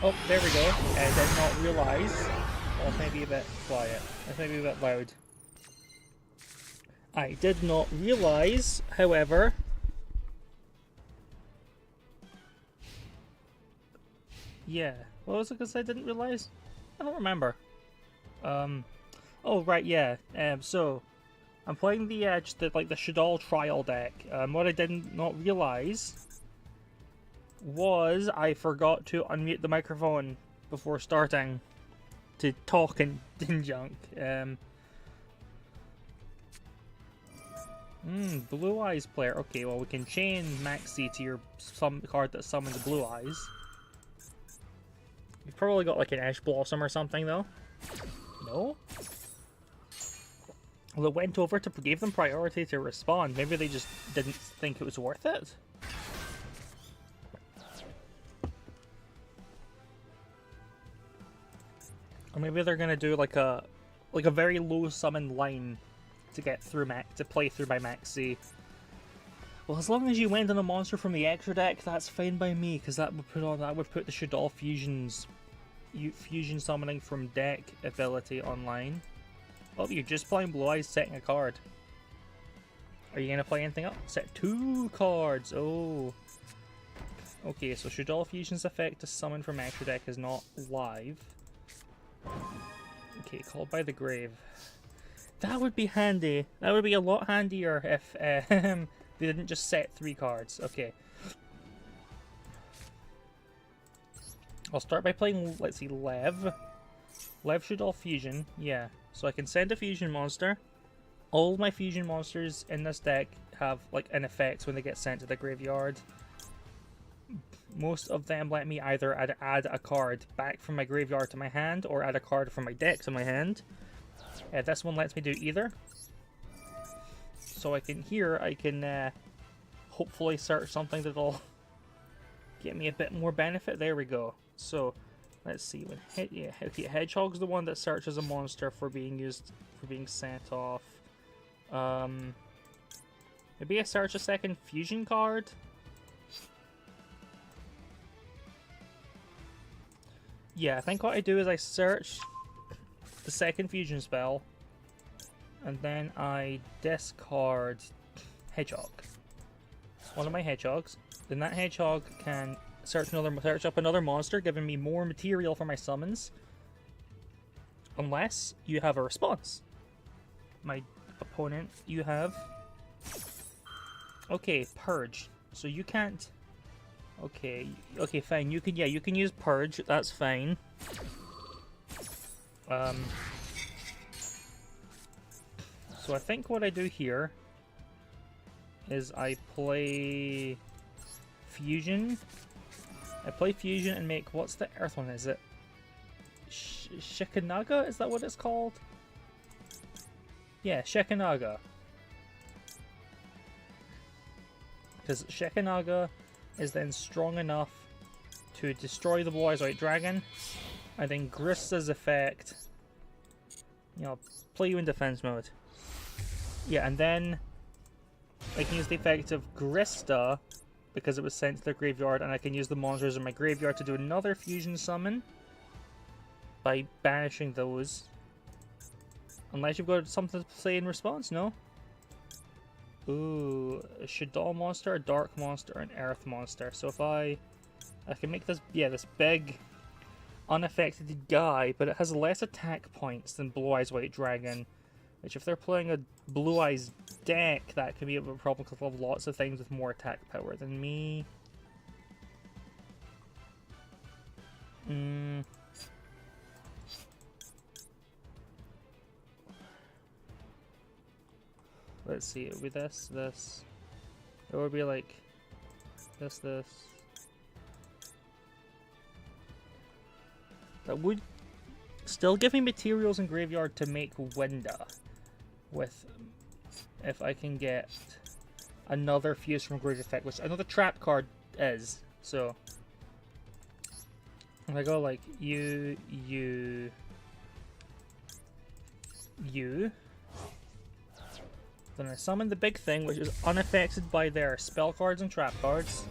Oh, there we go. I did not realise. Well, maybe a bit quiet. This may be a bit loud. I did not realise, however. Yeah. What was it because I didn't realise? I don't remember. Oh, right, yeah. So, I'm playing just the Shaddoll trial deck. What I did not realise was I forgot to unmute the microphone before starting to talk and junk. Blue Eyes player. Okay, well we can chain Maxi to your card that summons Blue Eyes. You've probably got like an Ash Blossom or something though. No? Well, it went over to give them priority to respond. Maybe they just didn't think it was worth it. Or maybe they're gonna do like a very low summon line to get through to play through by Maxi. Well, as long as you went on a monster from the extra deck, that's fine by me, because that would put the Shaddoll fusion summoning from deck ability online. Oh, you're just playing Blue Eyes, setting a card. Are you gonna play anything else? Set 2 cards. Oh. Okay, so Shaddoll Fusion's effect to summon from extra deck is not live. Okay, Called by the Grave. That would be handy. That would be a lot handier if they didn't just set 3 cards. Okay. I'll start by playing, let's see, Lev. Lev Shaddoll Fusion, yeah. So I can send a fusion monster. All my fusion monsters in this deck have like an effect when they get sent to the graveyard. Most of them let me either add a card back from my graveyard to my hand or add a card from my deck to my hand. This one lets me do either. So I can hopefully search something that'll get me a bit more benefit. There we go. So let's see. Okay, Hedgehog's the one that searches a monster for being sent off. Maybe I search a second fusion card. Yeah, I think what I do is I search the second fusion spell, and then I discard Hedgehog. One of my Hedgehogs. Then that Hedgehog can search up another monster, giving me more material for my summons. Unless you have a response. My opponent, you have... Okay, Purge. So you can't... Okay, fine. You can use Purge. That's fine. So I think what I do here is I play Fusion. I play Fusion and make... What's the Earth one? Is it Shikanaga? Is that what it's called? Yeah, Shikanaga. Because Shikanaga is then strong enough to destroy the Blue Eyes White Dragon, and then Grista's effect, you know, play you in defense mode. Yeah, and then I can use the effect of Grista because it was sent to the graveyard, and I can use the monsters in my graveyard to do another fusion summon by banishing those. Unless you've got something to say in response, no? Ooh, a Shaddoll monster, a Dark monster, an Earth monster. So if I can make this, yeah, this big, unaffected guy, but it has less attack points than Blue Eyes White Dragon, which if they're playing a Blue Eyes deck, that can be a problem because they'll have lots of things with more attack power than me. Let's see, it would be this. It would be like this. That would still give me materials in graveyard to make Winda with, if I can get another Fuse from Grave effect, which I know the trap card is. So if I go like you, then I summon the big thing, which is unaffected by their spell cards and trap cards,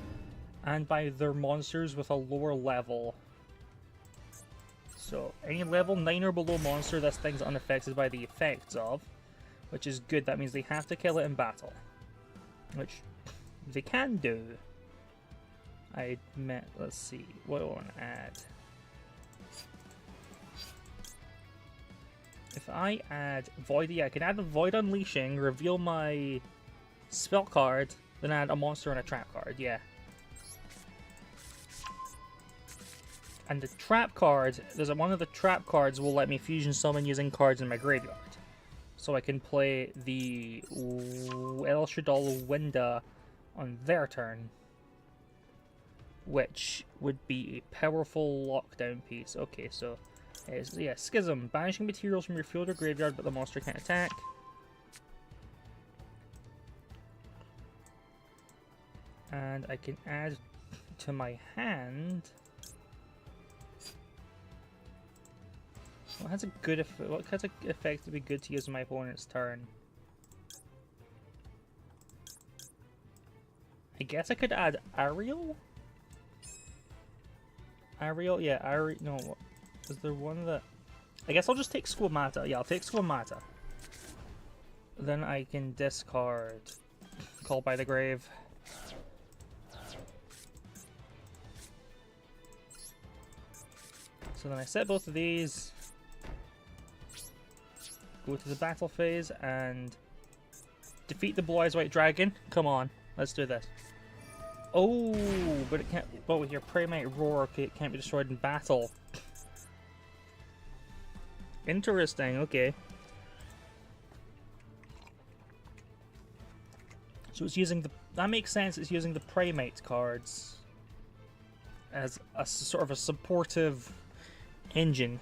and by their monsters with a lower level. So any level 9 or below monster this thing's unaffected by the effects of, which is good. That means they have to kill it in battle, which they can do. I admit, let's see, what do I want to add? If I add Void, yeah, I can add a Void Unleashing, reveal my spell card, then add a monster and a trap card, yeah. And the trap card, one of the trap cards will let me fusion summon using cards in my graveyard. So I can play the El Shaddai Winda on their turn, which would be a powerful lockdown piece. Okay, so yeah, Schism. Banishing materials from your field or graveyard, but the monster can't attack. And I can add to my hand. What has a good effect? What kind of effect would be good to use on my opponent's turn? I guess I could add Ariel? Ariel? Yeah, Ariel. No, what? Is there one that... I guess I'll just take Squamata. Yeah, I'll take Squamata. Then I can discard Call by the Grave. So then I set both of these, go to the battle phase, and defeat the Blue Eyes White Dragon. Come on, let's do this. Oh, but it can't. But with your Primate Roar, okay, it can't be destroyed in battle. Interesting. Okay. So it's using the. That makes sense. It's using the Primate cards as a sort of a supportive engine.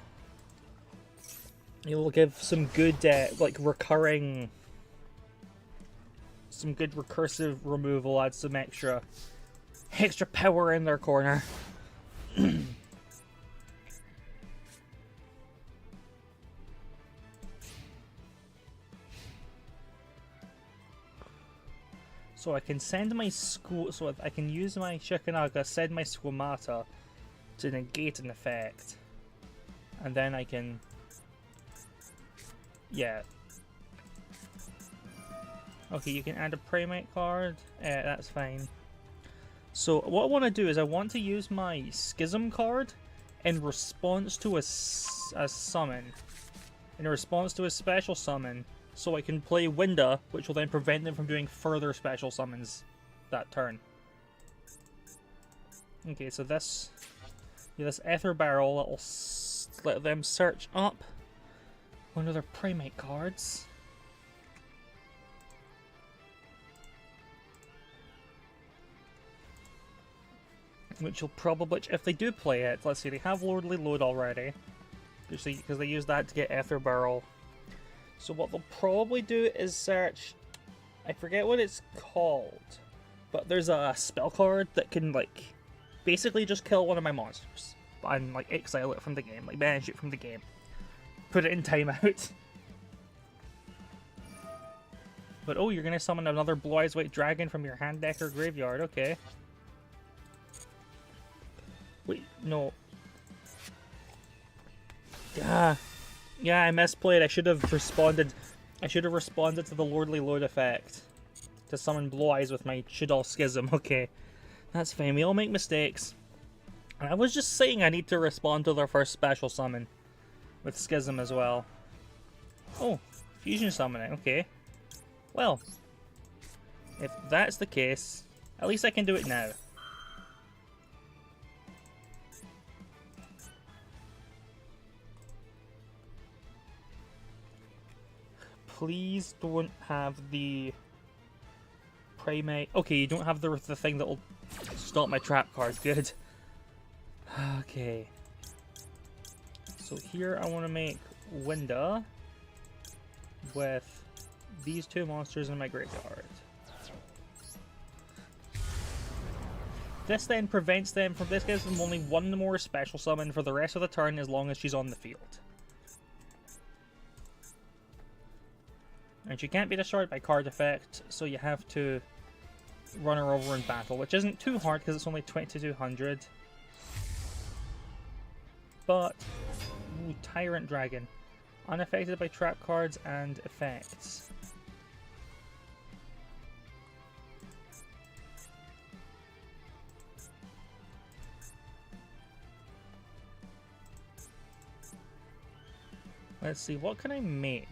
It will give some good, like recurring, some good recursive removal. Add some extra power in their corner. So I can send my so I can use my Shikanaga, send my Squamata to negate an effect, and then I can, yeah. Okay, you can add a Primate card. That's fine. So what I want to do is I want to use my Schism card in response to a summon, in response to a special summon. So I can play Winda, which will then prevent them from doing further special summons that turn. Okay, so this Ether Barrel, that'll let them search up one of their Primate cards. Which will probably, if they do play it, let's see, they have Lordly Load already, because they use that to get Ether Barrel. So what they'll probably do is search, I forget what it's called, but there's a spell card that can, like, basically just kill one of my monsters and, like, exile it from the game, like, banish it from the game. Put it in timeout. But oh, you're gonna summon another Blue Eyes White Dragon from your hand deck or graveyard, okay. Wait, no. Yeah, I misplayed. I should have responded. I should have responded to the Lordly Load effect to summon Blue Eyes with my Shaddai Schism. Okay, that's fine. We all make mistakes. And I was just saying I need to respond to their first special summon with Schism as well. Oh, fusion summoning. Okay. Well, if that's the case, at least I can do it now. Please don't have the Primate. Okay, you don't have the thing that will stop my trap card. Good. Okay. So here I want to make Winda with these two monsters in my graveyard. This then prevents them from. This gives them only one more special summon for the rest of the turn as long as she's on the field. And she can't be destroyed by card effect, so you have to run her over in battle, which isn't too hard because it's only 2200. But Ooh, Tyrant Dragon. Unaffected by trap cards and effects. Let's see, what can I make?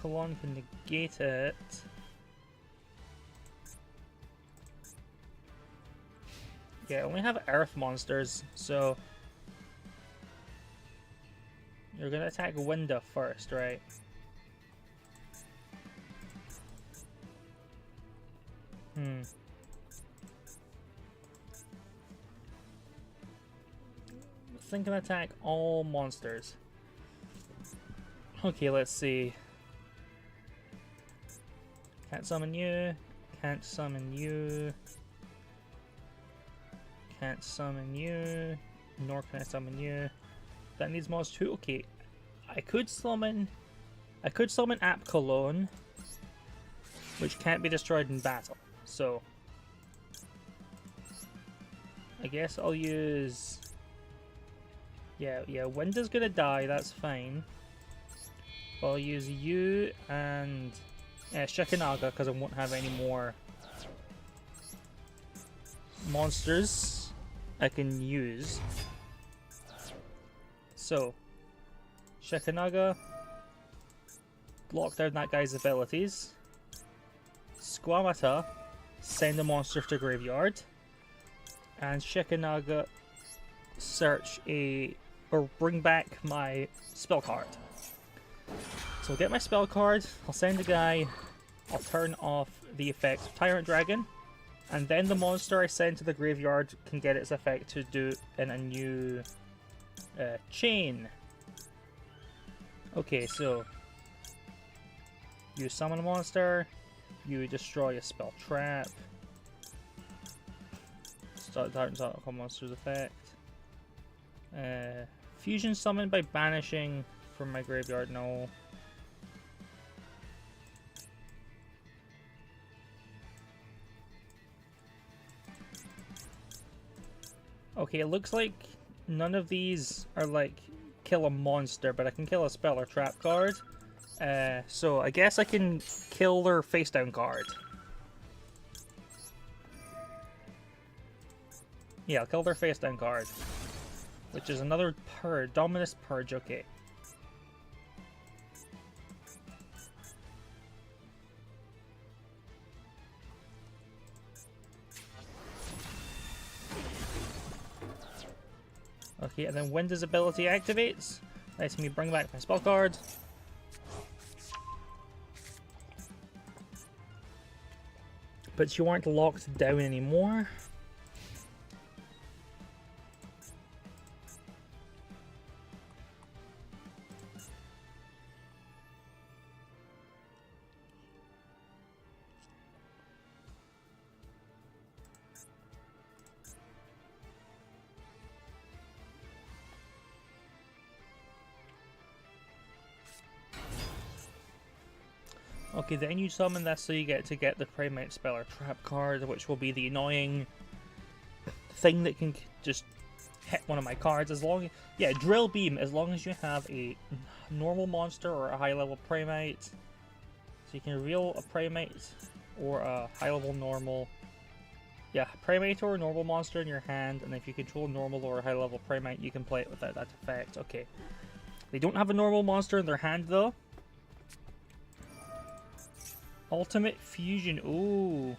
Colon can negate it. Yeah, I only have earth monsters, so you're gonna attack Winda first, right? Think can attack all monsters. Okay, let's see. Can't summon you. Can't summon you. Can't summon you. Nor can I summon you. That needs mods too. Okay, I could summon App Cologne, which can't be destroyed in battle. So I guess I'll use. Yeah, Winda's gonna die, that's fine. I'll use you and Shikanaga because I won't have any more monsters I can use. So, Shikanaga, lock down that guy's abilities. Squamata, send a monster to graveyard. And Shikanaga, search or bring back my spell card. So I'll get my spell card, I'll send the guy, I'll turn off the effects of Tyrant Dragon, and then the monster I send to the graveyard can get its effect to do in a new chain. Okay, so you summon a monster, you destroy a spell trap, start a monster's effect. Fusion summon by banishing from my graveyard, no. Okay, it looks like none of these are like kill a monster, but I can kill a spell or trap card. So I guess I can kill their face down card. Yeah, I'll kill their face down card. Which is another purge, Dominus Purge, okay. Okay, and then Winda's ability activates. Lets me bring back my spell card. But you aren't locked down anymore. Okay, then you summon this so you get to get the Primate Spell or Trap card, which will be the annoying thing that can just hit one of my cards. As long, yeah, Drill Beam, as long as you have a normal monster or a high level Primate. So you can reveal a Primate or a high level normal. Yeah, Primate or a normal monster in your hand, and if you control a normal or a high level Primate, you can play it without that effect. Okay. They don't have a normal monster in their hand though. Ultimate Fusion. Ooh.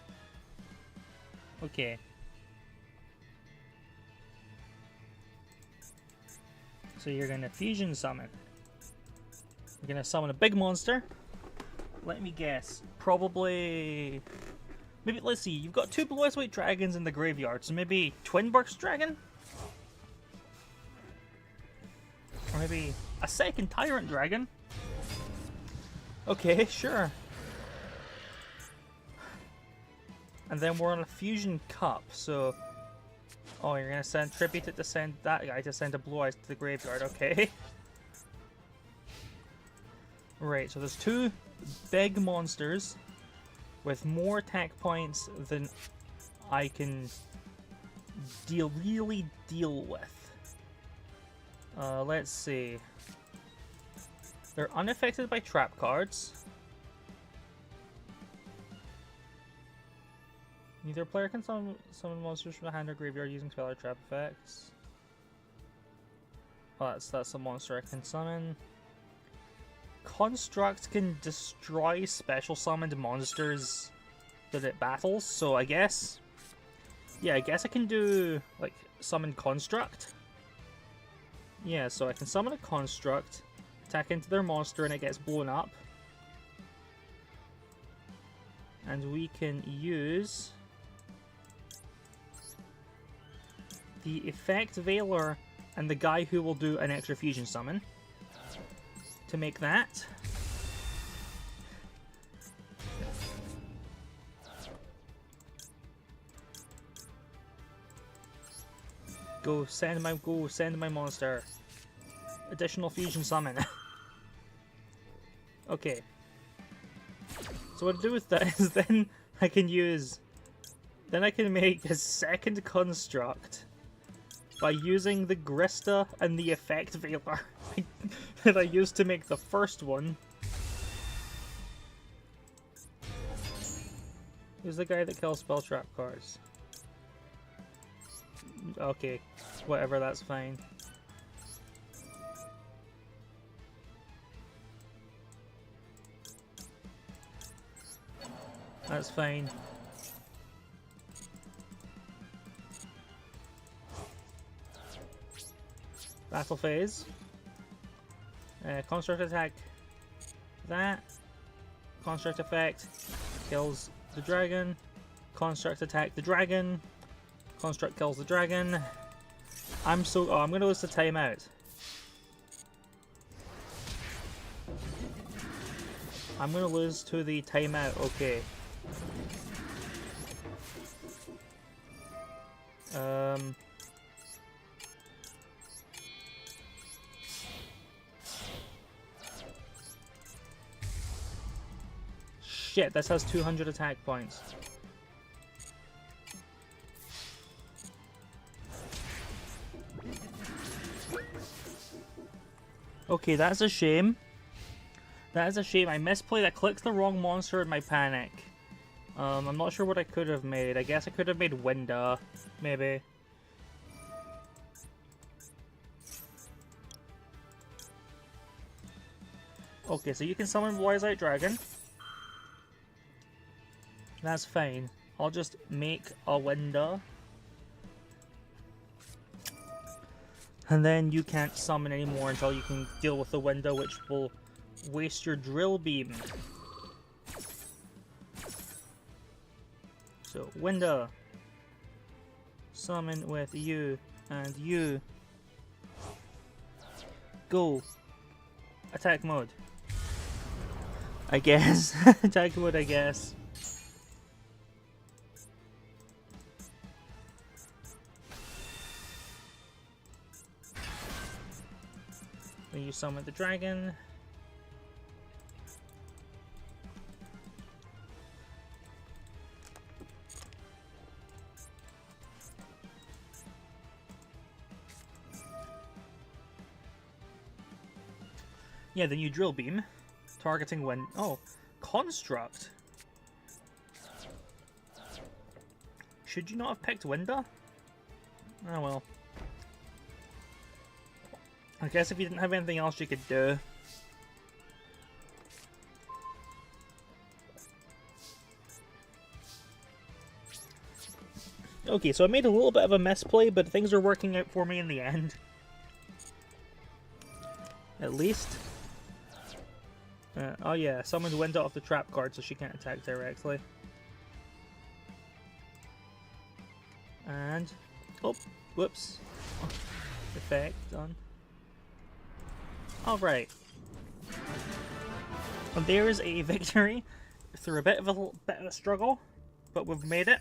Okay. So you're gonna Fusion summon. You're gonna summon a big monster. Let me guess. Probably. Maybe, let's see. You've got 2 Blue-Eyes White Dragons in the graveyard, so maybe Twin Burst Dragon? Or maybe a second Tyrant Dragon? Okay, sure. And then we're on a Fusion Cup, so... Oh, you're gonna send Tribute it to send that guy to send a Blue Eyes to the graveyard, okay. Right, so there's 2 big monsters with more attack points than I can really deal with. Let's see. They're unaffected by trap cards. Neither player can summon monsters from the hand or graveyard using spell or trap effects. Oh, that's a monster I can summon. Construct can destroy special summoned monsters that it battles, so I guess... Yeah, I guess I can do, like, summon Construct. Yeah, so I can summon a Construct, attack into their monster and it gets blown up. And we can use the Effect Veiler and the guy who will do an extra fusion summon to make that. Go send my monster. Additional fusion summon. Okay. So what I do with that is then I can make a second construct by using the Grista and the Effect Veiler that I used to make the first one. Who's the guy that kills spell trap cards? Okay, whatever, that's fine. That's fine. Battle phase. Construct attack. That. Construct effect. Kills the dragon. Construct attack the dragon. Construct kills the dragon. I'm gonna lose the timeout. I'm gonna lose to the timeout, okay. Shit, this has 200 attack points. Okay, that's a shame. That is a shame. I misplayed. I clicked the wrong monster in my panic. I'm not sure what I could have made. I guess I could have made Winda, maybe. Okay, so you can summon Wise-Out Dragon. That's fine. I'll just make a Winda. And then you can't summon anymore until you can deal with the Winda, which will waste your Drill Beam. So, Winda. Summon with you and you. Go. Attack mode. I guess. Attack mode, I guess. Then you summon the dragon. Yeah, then you drill beam, targeting when... Oh, construct. Should you not have picked Winda? Oh well. I guess if you didn't have anything else you could do. Okay, so I made a little bit of a misplay, but things are working out for me in the end. At least. Oh yeah, summoned Winda off the trap card so she can't attack directly. And... Oh, whoops. Effect done. Alright. And there is a victory through a bit of a struggle, but we've made it.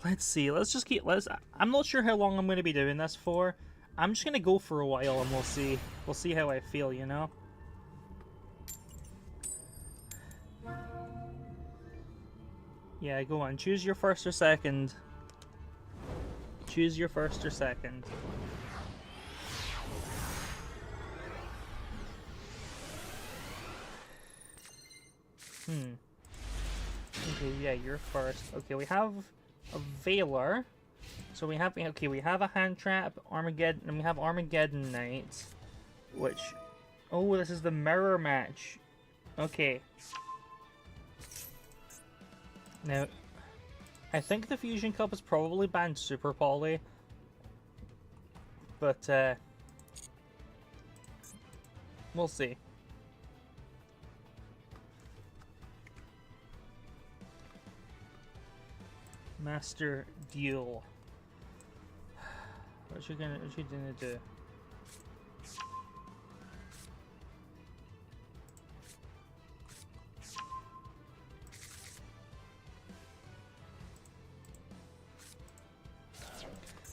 Let's see, I'm not sure how long I'm going to be doing this for. I'm just going to go for a while and we'll see. We'll see how I feel, you know? Yeah, go on. Choose your first or second. Choose your first or second. Okay, yeah, you're first. Okay, we have a Veiler. So we have a Hand Trap, Armageddon, and we have Armageddon Knight, which, oh, this is the mirror match. Okay. Now, I think the Fusion Cup is probably banned Super Poly, but we'll see. Master Duel. What you gonna do?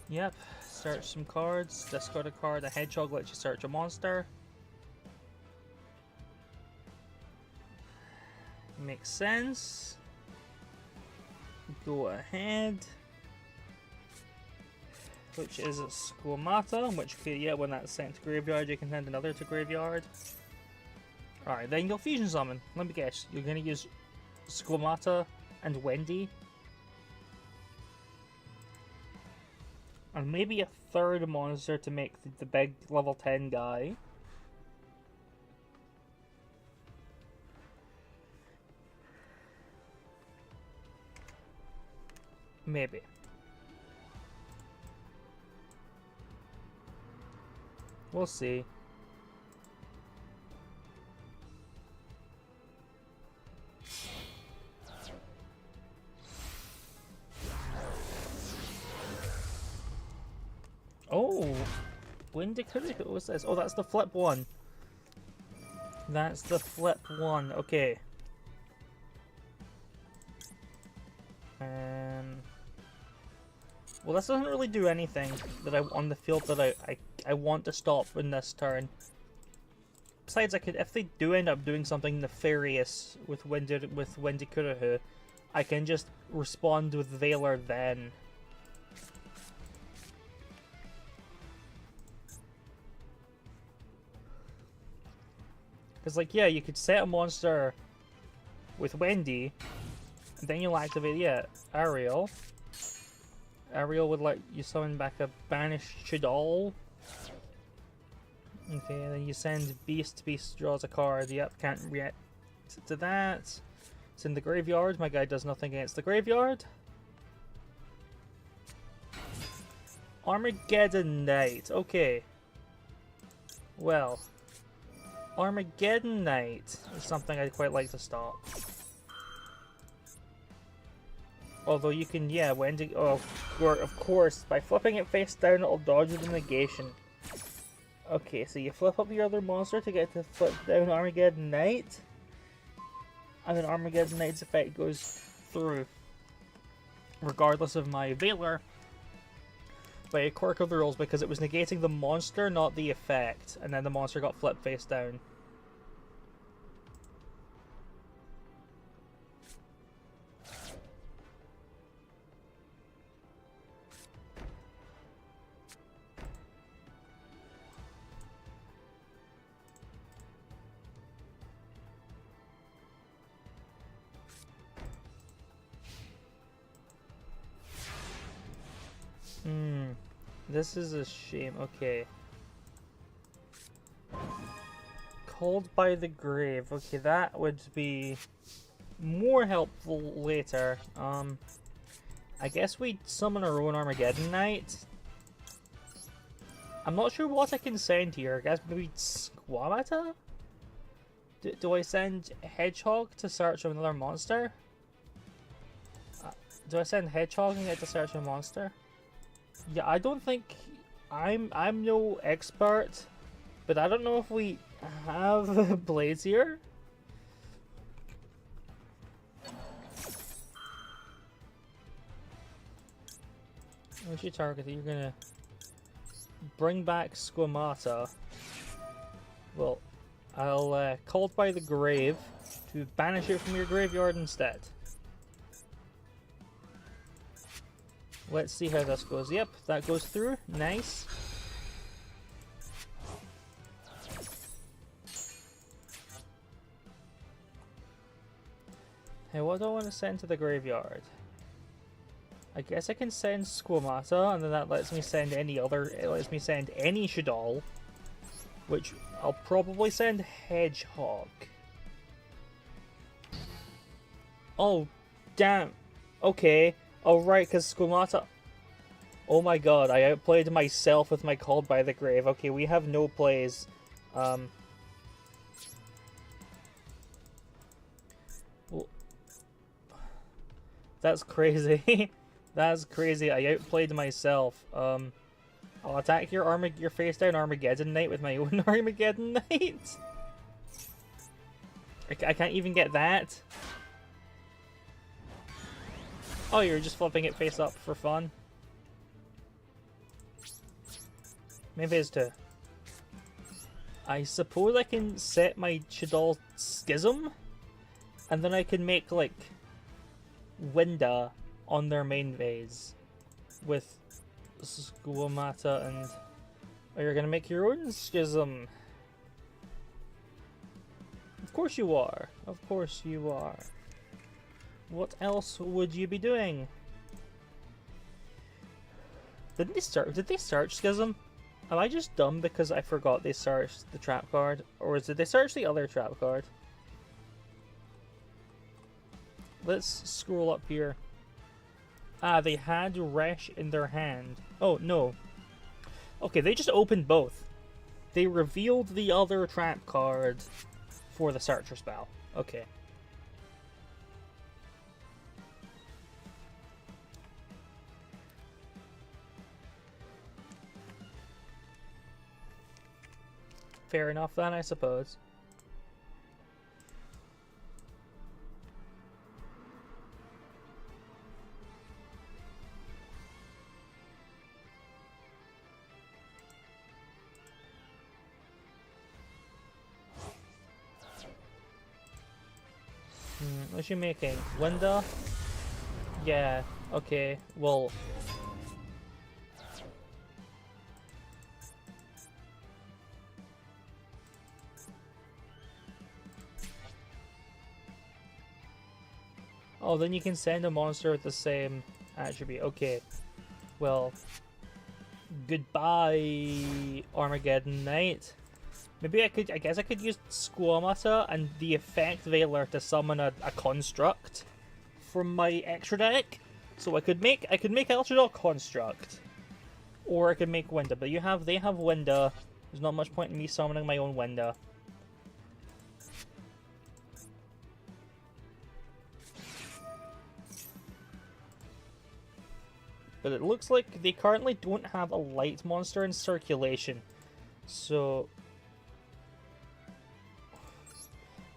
Yep, search some cards, discard a card, a hedgehog lets you search a monster. Makes sense. Go ahead. Which is a Squamata, which, yeah, when that's sent to graveyard, you can send another to graveyard. Alright, then you'll fusion summon. Let me guess, you're gonna use Squamata and Wendy. And maybe a third monster to make the big level 10 guy. Maybe. We'll see. Oh! What was this? Oh, that's the flip one. That's the flip one. Okay. Well, this doesn't really do anything that on the field that I want to stop in this turn. Besides, I could, if they do end up doing something nefarious with Wendy Kurahu, I can just respond with Veiler then. Because, like, yeah, you could set a monster with Wendy, and then you'll activate, yeah, Ariel. Ariel would let you summon back a banished Chidal. Okay, then you send Beast. Beast draws a card. Yep, can't react to that. It's in the graveyard. My guy does nothing against the graveyard. Armageddon Knight. Okay. Well, Armageddon Knight is something I'd quite like to stop. Although you can, yeah, Wendy. Oh, of course, by flipping it face down, it'll dodge the negation. Okay, so you flip up your other monster to get to flip down Armageddon Knight, and then Armageddon Knight's effect goes through, regardless of my Veiler, by a quirk of the rules, because it was negating the monster, not the effect, and then the monster got flipped face down. This is a shame. Okay. Called by the Grave. Okay, that would be more helpful later. I guess we summon our own Armageddon Knight. I'm not sure what I can send here. I guess maybe Squamata? Do I send Hedgehog to search for another monster? Do I send Hedgehog and get to search a monster? Yeah, I don't think I'm no expert, but I don't know if we have blades here. What's your target? You're gonna bring back Squamata. Well, I'll Called by the Grave to banish it from your graveyard instead. Let's see how this goes. Yep, that goes through. Nice. Hey, what do I want to send to the graveyard? I guess I can send Squamata, and then that lets me send any other. It lets me send any Shaddoll, which I'll probably send Hedgehog. Oh, damn. Okay. Oh, right, because Squamata. Oh my god, I outplayed myself with my Called by the Grave. Okay, we have no plays. Well, that's crazy. That's crazy. I outplayed myself. I'll attack your face down Armageddon Knight with my own Armageddon Knight. I can't even get that. Oh, you're just flipping it face up for fun. Maybe it's to. I suppose I can set my Shaddoll Schism, and then I can make like Winda on their main phase with Squamata and... Oh, you're gonna make your own Schism. Of course you are. Of course you are. What else would you be doing? Did they search Schism? Am I just dumb because I forgot they searched the trap card? Or did they search the other trap card? Let's scroll up here. Ah, they had Resh in their hand. Oh, no. Okay, they just opened both. They revealed the other trap card for the Searcher spell. Okay. Fair enough then, I suppose. What's she making? Winda? Yeah, okay, well... Oh, then you can send a monster with the same attribute. Okay, well... Goodbye, Armageddon Knight. Maybe I guess I could use Squamata and the Effect Veiler to summon a construct from my extra deck. So I could make Elchadol Construct. Or I could make Winda, but they have Winda. There's not much point in me summoning my own Winda. But it looks like they currently don't have a light monster in circulation. So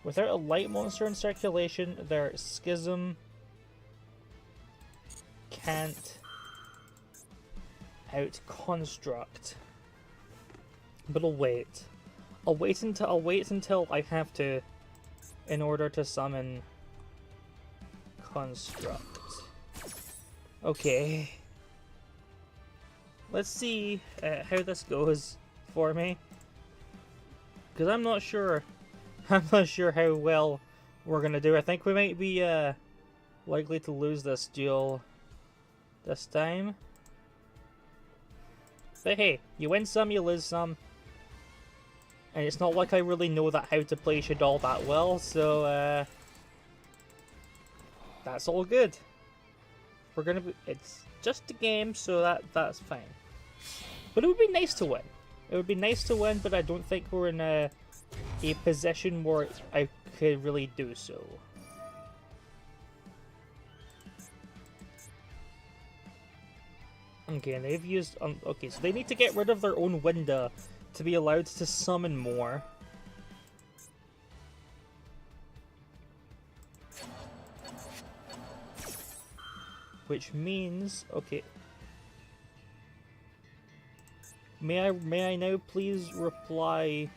without a light monster in circulation, their Schism can't out-construct. But I'll wait. I'll wait until I have to in order to summon Construct. Okay. Let's see how this goes for me. Because I'm not sure how well we're gonna do. I think we might be likely to lose this duel this time. But hey, you win some, you lose some. And it's not like I really know how to play Shaddoll that well, so that's all good. It's just a game, so that's fine. But it would be nice to win. It would be nice to win, but I don't think we're in a position where I could really do so. Okay, and they've used... okay, so they need to get rid of their own Winda to be allowed to summon more. Which means... okay. May I now please reply...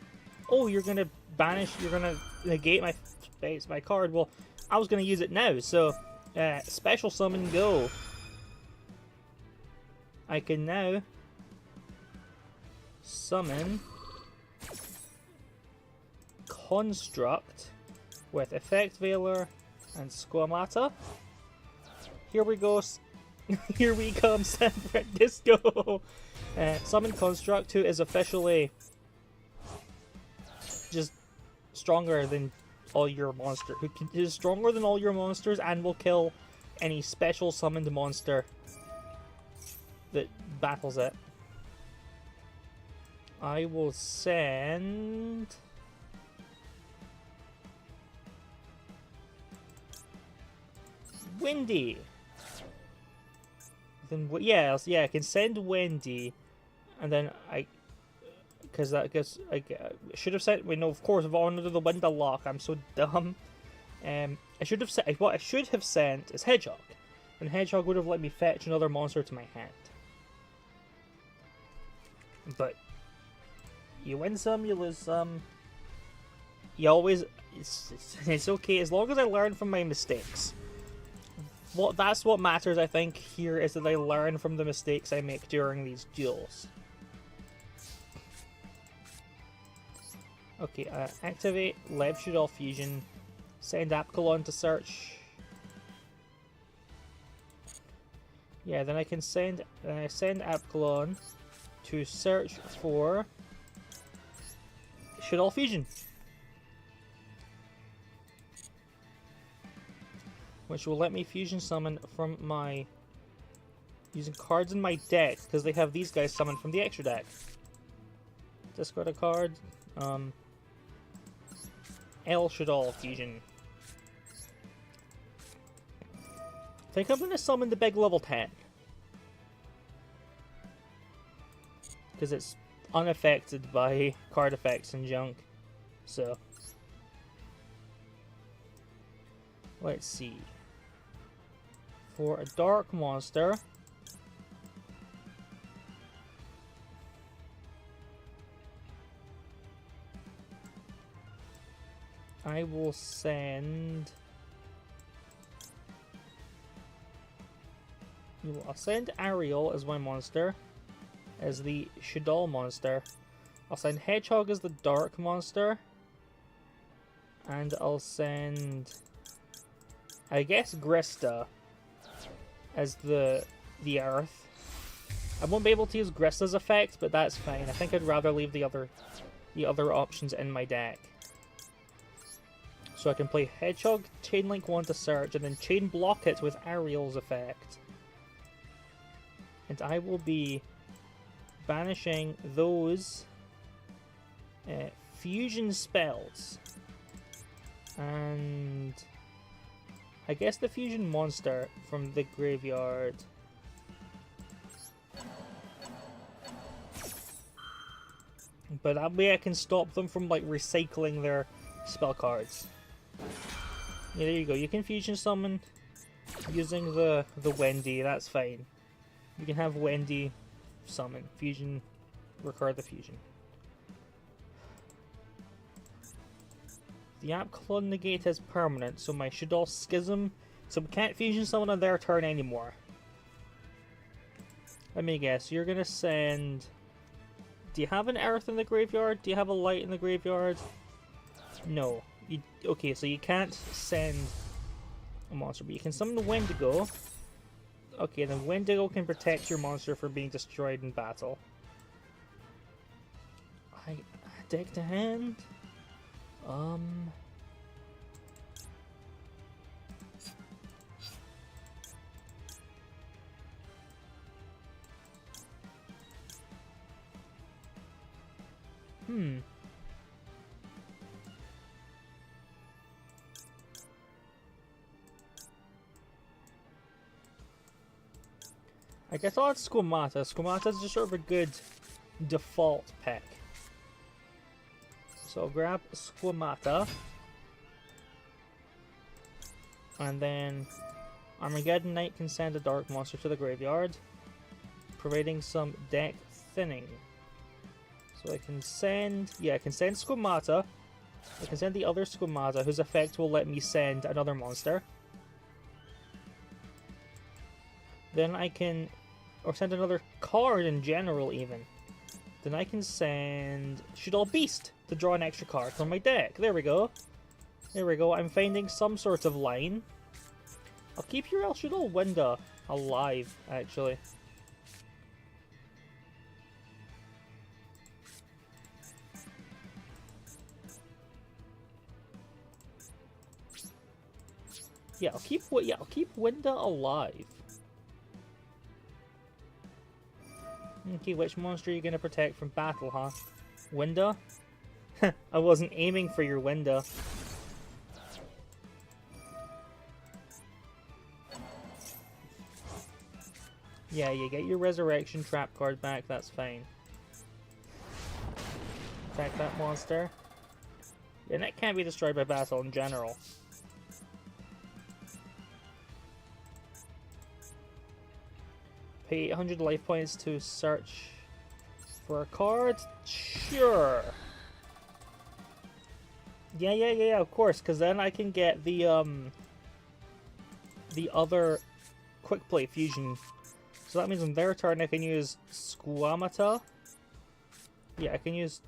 Oh, you're gonna banish... You're gonna negate my card. Well, I was gonna use it now, so... special summon, go. I can now summon Construct with Effect Veiler and Squamata. Here we go. Here we come, San Francisco. Summon Construct, who is officially just stronger than all your monsters. Who is stronger than all your monsters and will kill any special summoned monster that battles it. I will send Wendy. Then yeah, I can send Wendy, and then because that gets I should have sent. Wait, no, of course, I've under the window lock. I'm so dumb. I should have sent. What I should have sent is Hedgehog, and Hedgehog would have let me fetch another monster to my hand. But you win some, you lose some. You always it's okay as long as I learn from my mistakes. That's what matters, I think, here, is that I learn from the mistakes I make during these duels. Okay, activate Leb Shudal Fusion, send Apcolon to search. Yeah, then I can send Apcolon to search for Shudal Fusion, which will let me fusion summon from my using cards in my deck, because they have these guys summoned from the extra deck. Discard a card. El Shadal Fusion. I think I'm going to summon the big level 10. Because it's unaffected by card effects and junk. So, let's see. For a dark monster, I will send. I'll send Ariel as my monster, as the Shadal monster. I'll send Hedgehog as the dark monster, and I'll send, I guess, Grista as the Earth. I won't be able to use Grista's effect, but that's fine. I think I'd rather leave the other options in my deck. So I can play Hedgehog, Chain Link 1 to search, and then Chain Block it with Ariel's effect. And I will be banishing those fusion spells. And I guess the fusion monster from the graveyard. But that way I can stop them from like recycling their spell cards. Yeah, there you go. You can fusion summon using the Wendy. That's fine. You can have Wendy summon. Fusion, recur the fusion. The Apcolon negate is permanent, so my Shadal Schism, so we can't fusion summon on their turn anymore. Let me guess, you're gonna send. Do you have an Earth in the graveyard? Do you have a Light in the graveyard? No. Okay, so you can't send a monster, but you can summon the Wendigo. Okay, then Wendigo can protect your monster from being destroyed in battle. Deck to hand. I guess I'll add Squamata. Squamata is just sort of a good default pick. So I'll grab Squamata. And then Armageddon Knight can send a dark monster to the graveyard, providing some deck thinning. So I can send, I can send Squamata. I can send the other Squamata, whose effect will let me send another monster. Then I can or send another card in general even, then I can send Shaddoll Beast to draw an extra card from my deck. There we go. There we go. I'm finding some sort of line. I'll keep your El Shaddoll Winda alive, actually. Yeah, I'll keep Winda alive. Okay, which monster are you gonna protect from battle, huh? Winda? I wasn't aiming for your Winda. Yeah, you get your Resurrection Trap card back, that's fine. Attack that monster. Yeah, and it can't be destroyed by battle in general. Pay 800 life points to search for a card? Sure. Yeah, of course, because then I can get the other quick play fusion. So that means on their turn I can use Squamata. Yeah, I can use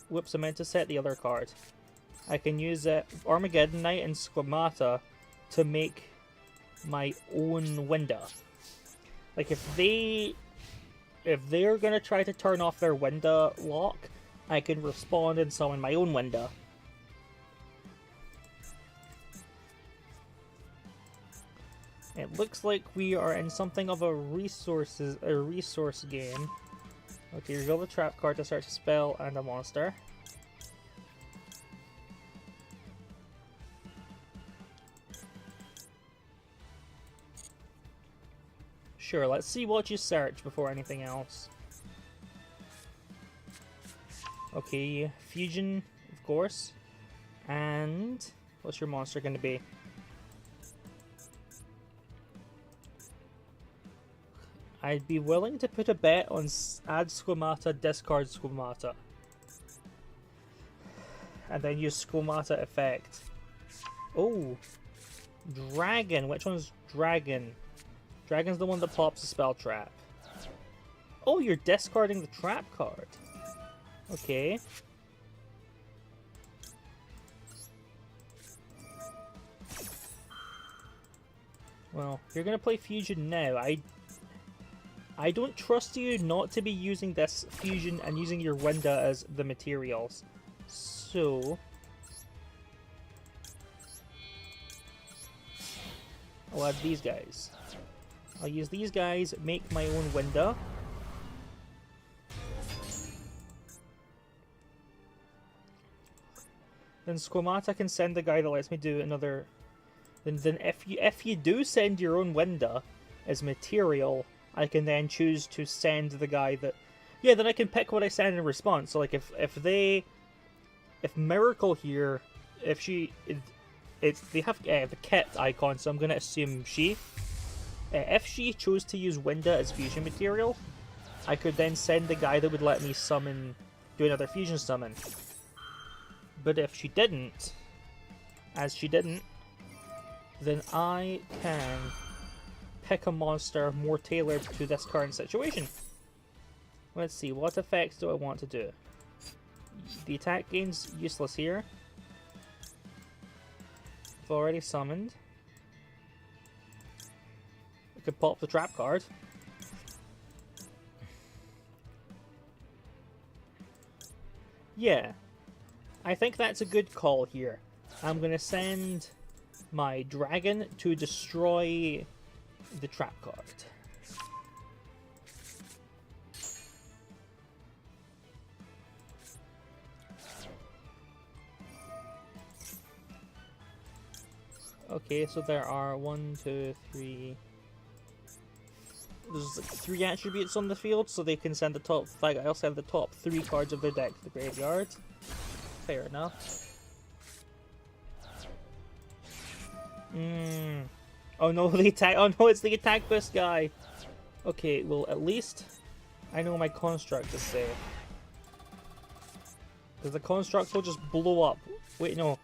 Whipsament to set the other card. I can use Armageddon Knight and Squamata to make my own Winda. Like if they're gonna try to turn off their Winda lock, I can respond and summon my own Winda. It looks like we are in something of a resource game. Okay, reveal the trap card to search a spell and a monster. Sure, let's see what you search before anything else. Okay, fusion, of course. And what's your monster going to be? I'd be willing to put a bet on add Squamata, discard Squamata. And then use Squamata effect. Oh, Dragon. Which one's Dragon? Dragon's the one that pops a spell trap. Oh, you're discarding the trap card. Okay. Well, you're gonna play fusion now. I don't trust you not to be using this fusion and using your Winda as the materials. So I'll add these guys. I'll use these guys, make my own Winda. Then Squamata can send the guy that lets me do another. Then if you do send your own Winda as material, I can then choose to send the guy that. Yeah, then I can pick what I send in response. So like if Miracle here, they have the kit icon, so I'm gonna assume she. If she chose to use Winda as fusion material, I could then send the guy that would let me do another fusion summon. But if she didn't, then I can pick a monster more tailored to this current situation. Let's see, what effects do I want to do? The attack gain's useless here. I've already summoned. I could pop the trap card. Yeah, I think that's a good call here. I'm going to send my dragon to destroy the trap card. Okay, so there are 1, 2, 3. There's like 3 attributes on the field, so they can send the top. Like I'll send the top 3 cards of their deck to the graveyard. Fair enough. Oh no, the attack. Oh no, it's the attack boost guy. Okay, well at least I know my construct is safe. Because the construct will just blow up. Wait, no.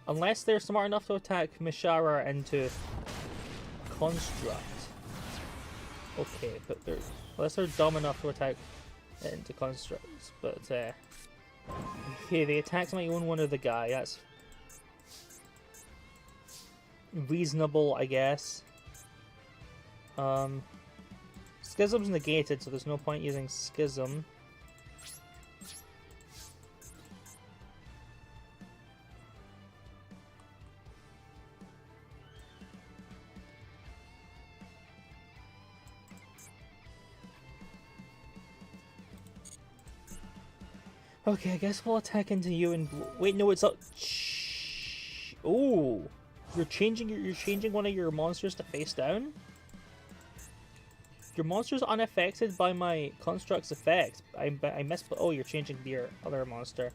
Unless they're smart enough to attack Mishara into construct. Okay, but they're unless they're dumb enough to attack into constructs. But okay, they attacked my own one of the guy. That's reasonable, I guess. Schism's negated, so there's no point using Schism. Okay, I guess we'll attack into you and wait. No, it's up. Oh, you're changing one of your monsters to face down. Your monster's unaffected by my construct's effect. I missed. Oh, you're changing your other monster.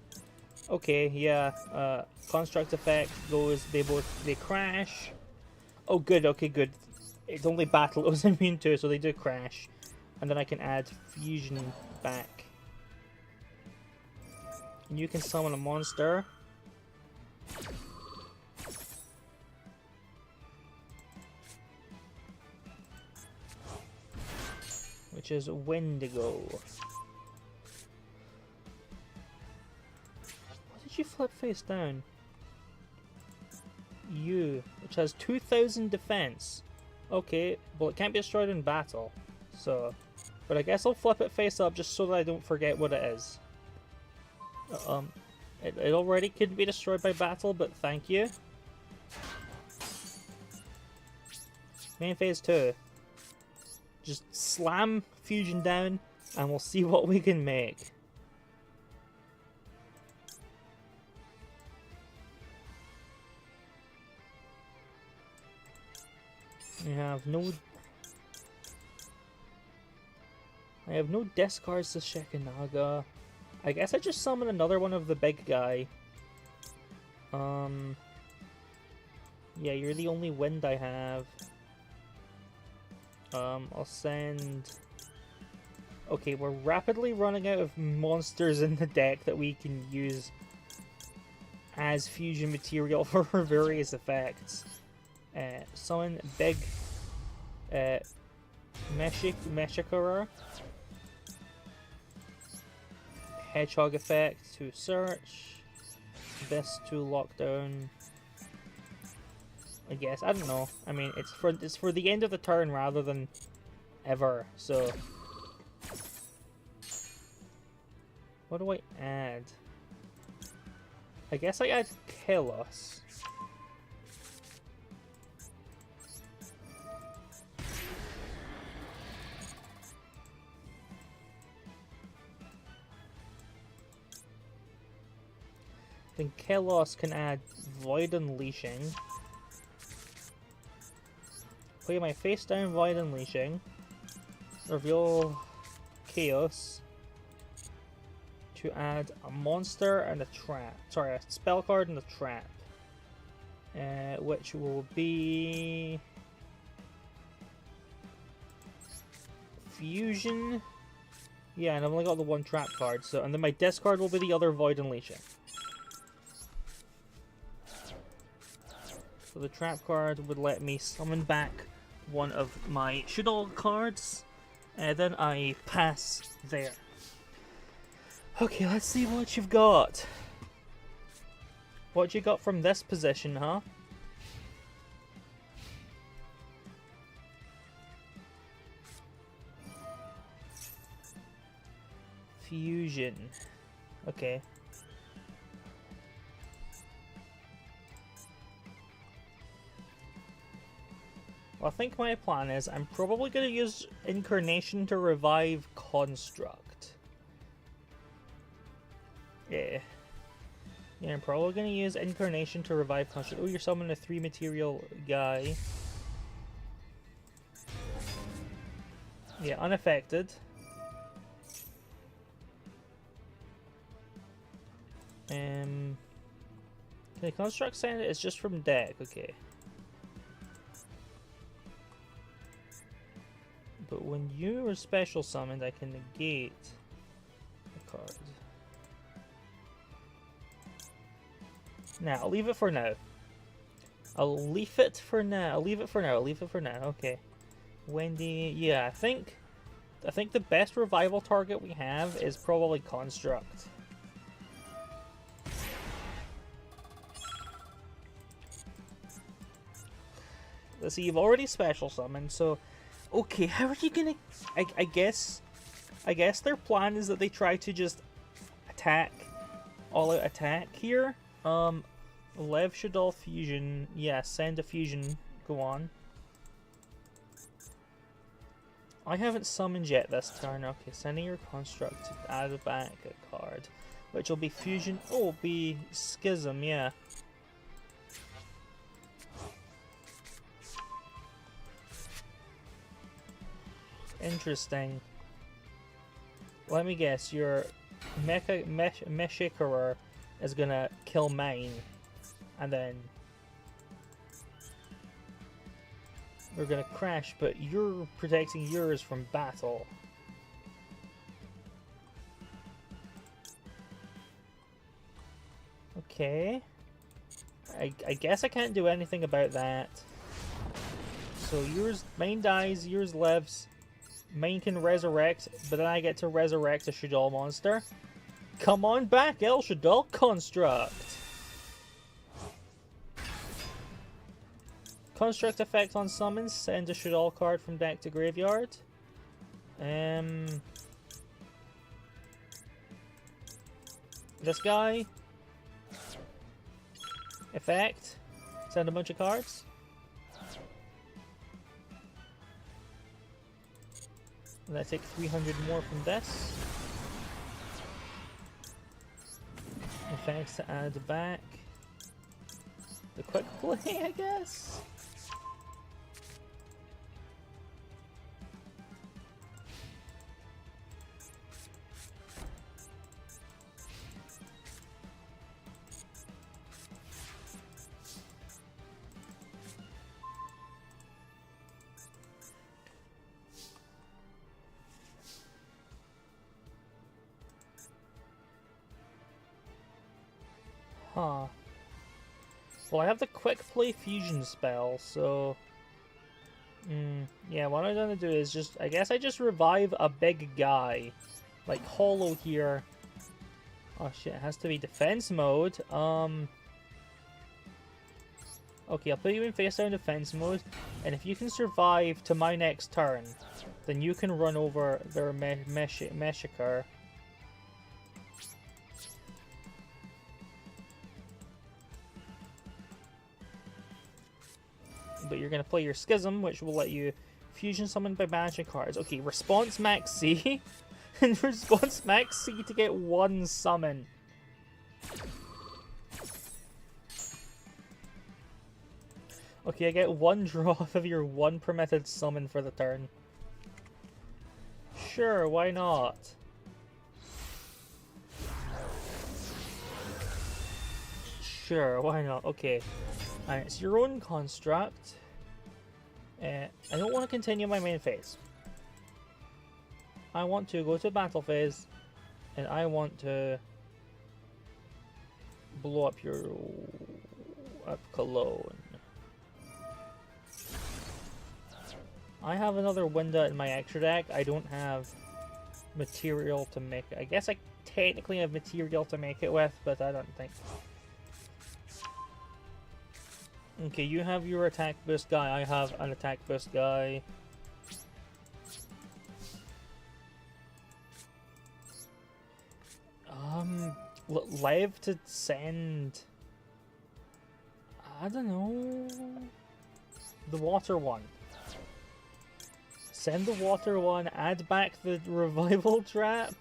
Okay, yeah. Construct effect goes. They crash. Oh, good. Okay, good. It's only battle it was immune to, so they do crash, and then I can add fusion back. And you can summon a monster. Which is Wendigo. What did you flip face down? You, which has 2,000 defense. Okay, well it can't be destroyed in battle. So, but I guess I'll flip it face up just so that I don't forget what it is. It already couldn't be destroyed by battle, but thank you. Main phase 2. Just slam fusion down, and we'll see what we can make. We have no... I have no discards to Shekinaga. I guess I just summon another one of the big guy. Yeah, you're the only wind I have. I'll send... Okay, we're rapidly running out of monsters in the deck that we can use as fusion material for various effects. Summon big... Meshikara. Hedgehog effect to search. This to lockdown. I guess. I don't know. I mean, it's for the end of the turn rather than ever. So, what do I add? I guess I add Chaos. Then Kelos can add Void Unleashing. Play my face down Void Unleashing. Reveal Chaos. To add a monster and a trap. Sorry, a spell card and a trap. Which will be... Fusion. Yeah, and I've only got the one trap card, so and then my discard will be the other Void Unleashing. So the trap card would let me summon back one of my Shudol cards, and then I pass there. Okay, let's see what you've got. What you got from this position, huh? Fusion. Okay. Well, I think my plan is I'm probably going to use Incarnation to revive Construct. Yeah. Yeah, I'm probably going to use Incarnation to revive Construct. Oh, you're summoning a 3 material guy. Yeah, unaffected. Can the Construct send it? It's just from deck, okay. But when you are special summoned, I can negate a card. Nah, I'll leave it for now. I'll leave it for now. I'll leave it for now. I'll leave it for now. Okay. Wendy, yeah, I think the best revival target we have is probably Construct. Let's see, you've already special summoned, so okay, how are you gonna I guess their plan is that they try to just attack, all out attack here. Lev Shadol fusion, yeah, send a fusion, go on. I haven't summoned yet this turn. Okay, sending your construct to add back a card, which will be fusion. Oh, it'll be schism, yeah. Interesting. Let me guess, your Meshikarer is gonna kill mine, and then we're gonna crash, but you're protecting yours from battle. Okay. I guess I can't do anything about that. So yours, mine dies, yours lives. Mine can resurrect, but then I get to resurrect a Shadol monster. Come on back, El Shadol Construct! Construct effect on summons, send a Shadol card from deck to graveyard. This guy. Effect. Send a bunch of cards. And I take 300 more from this. Effects to add back. The quick play, I guess? Huh. Well, I have the quick play fusion spell, so... yeah, what I'm gonna do is just... I guess I just revive a big guy. Like Hollow here. Oh shit, it has to be defense mode. Okay, I'll put you in face down defense mode, and if you can survive to my next turn, then you can run over their Meshikar. But you're going to play your Schism, which will let you fusion summon by magic cards. Okay, response max C. And response max C to get one summon. Okay, I get one draw off of your one permitted summon for the turn. Sure, why not? Sure, why not? Okay. Alright, it's your own construct. I don't want to continue my main phase. I want to go to battle phase, and I want to blow up your Cologne. I have another Winda in my extra deck. I don't have material to make it. I guess I technically have material to make it with, but I don't think. Okay, you have your attack boost guy, I have an attack boost guy. Lev to send... I don't know... The water one. Send the water one, add back the revival trap.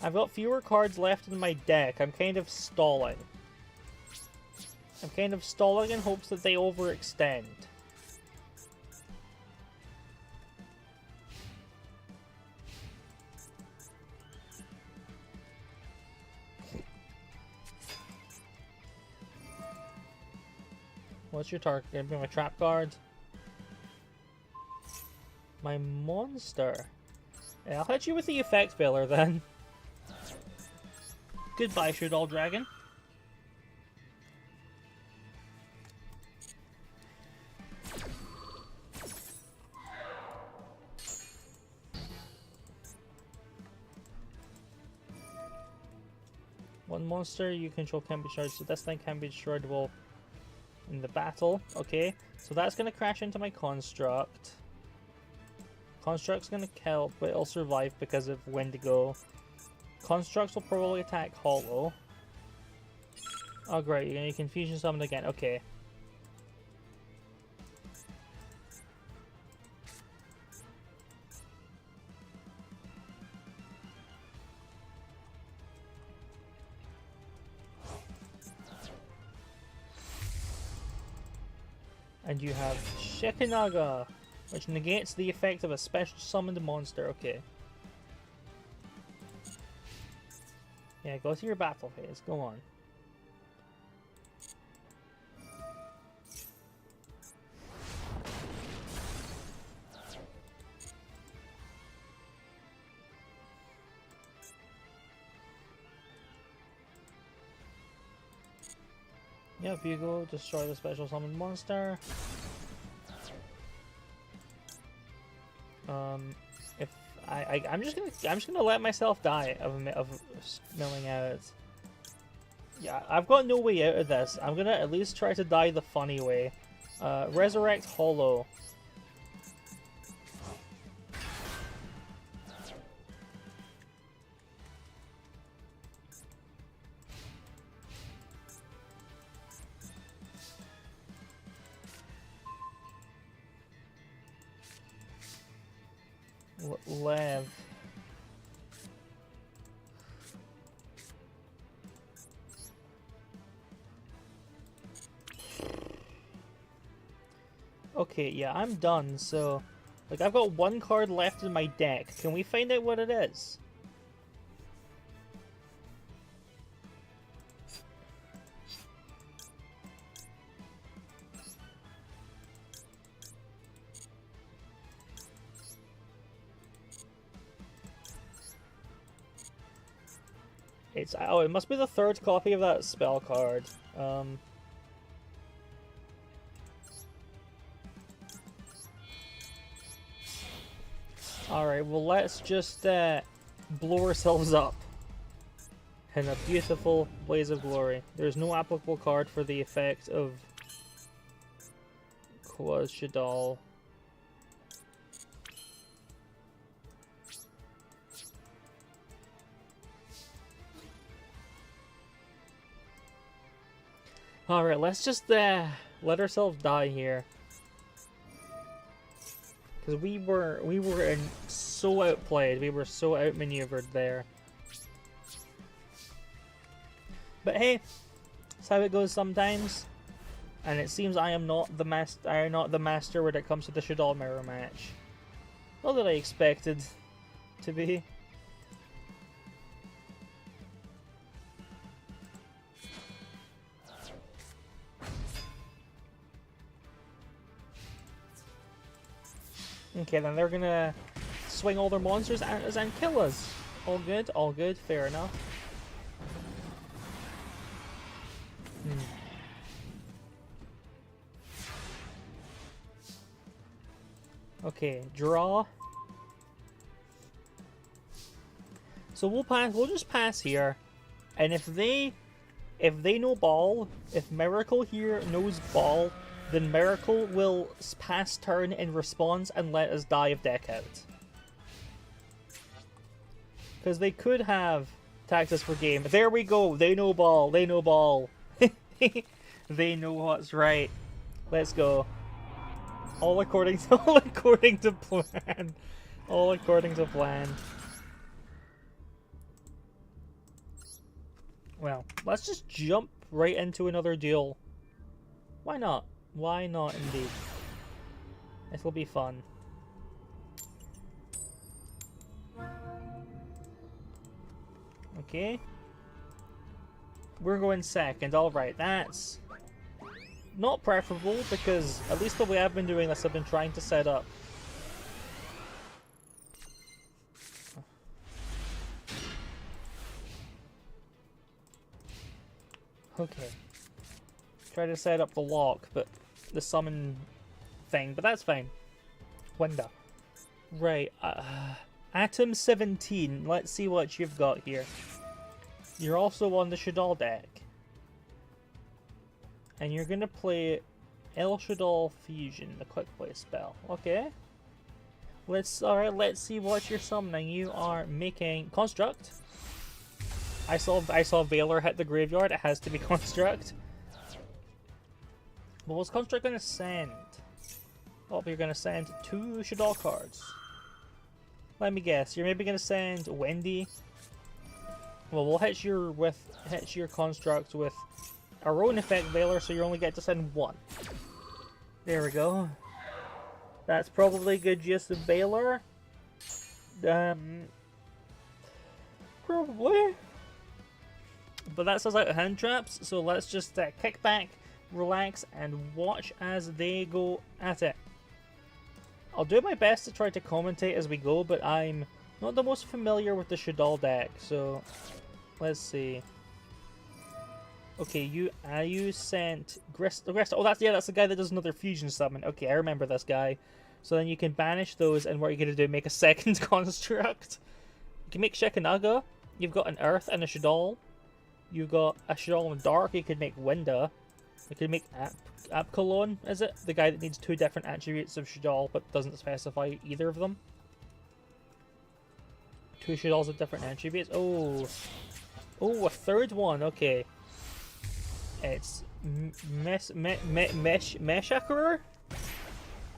I've got fewer cards left in my deck, I'm kind of stalling. I'm kind of stalling in hopes that they overextend. What's your target? Gonna be my trap card? My monster? Yeah, I'll hit you with the effect failure then. Goodbye, Shadol Dragon. One monster you control can be destroyed, so this thing can be destroyed while in the battle. Okay, so that's going to crash into my Construct. Construct's going to kill, but it'll survive because of Wendigo. Constructs will probably attack Hollow. Oh great, you're going to Confusion Summon again. Okay. And you have Shekinaga, which negates the effect of a special summoned monster. Okay. Yeah, go through your battle phase. Go on. Yep, you go destroy the special summoned monster. If I'm just gonna let myself die of milling out. Yeah, I've got no way out of this. I'm gonna at least try to die the funny way. Resurrect Hollow. Lev. Okay, yeah, I'm done, so... Like, I've got one card left in my deck. Can we find out what it is? Oh, it must be the third copy of that spell card. Alright, well let's just blow ourselves up in a beautiful blaze of glory. There's no applicable card for the effect of Quaz Shadal. Alright, let's just let ourselves die here. Because we were so outplayed, we were so outmaneuvered there. But hey, that's how it goes sometimes. And it seems I am not the master when it comes to the Shadal mirror match. Not that I expected to be. Okay, then they're gonna swing all their monsters at us and kill us. All good, fair enough. Okay, draw. So we'll just pass here. And if they know ball, if Miracle here knows ball, then Miracle will pass turn in response and let us die of deck out. Because they could have attacked us for game. There we go. They know ball. They know ball. They know what's right. Let's go. All according to plan. All according to plan. Well, let's just jump right into another duel. Why not? Why not, indeed? It'll be fun. Okay. We're going second. Alright, that's not preferable because at least the way I've been doing this, I've been trying to set up. Okay. Try to set up the lock, but the summon thing, but that's fine. Window. Right, Atom 17. Let's see what you've got here. You're also on the Shadal deck. And you're gonna play El Shadal Fusion, the quick play spell. Okay. Let's see what you're summoning. You are making Construct. I saw Valor hit the graveyard. It has to be Construct. Well, what's Construct gonna send? Oh, you're gonna send 2 Shadal cards. Let me guess. You're maybe gonna send Wendy. Well, we'll hit your Construct with our own effect Valor, so you only get to send 1. There we go. That's probably good use of Valor. Probably. But that's us out of hand traps, so let's just kick back, relax, and watch as they go at it. I'll do my best to try to commentate as we go, but I'm not the most familiar with the Shadal deck, so let's see. Okay, you sent Grist. Oh, that's the guy that does another fusion summon. Okay, I remember this guy. So then you can banish those, and what are you gonna do? Make a second construct. You can make Shekinaga. You've got an Earth and a Shadal. You've got a Shadal in Dark. You could make Winda. You could make Apkalon, is it? The guy that needs 2 different attributes of Shadal, but doesn't specify either of them. 2 Shadals with different attributes. Oh, a third one. Okay. It's Meshakurer?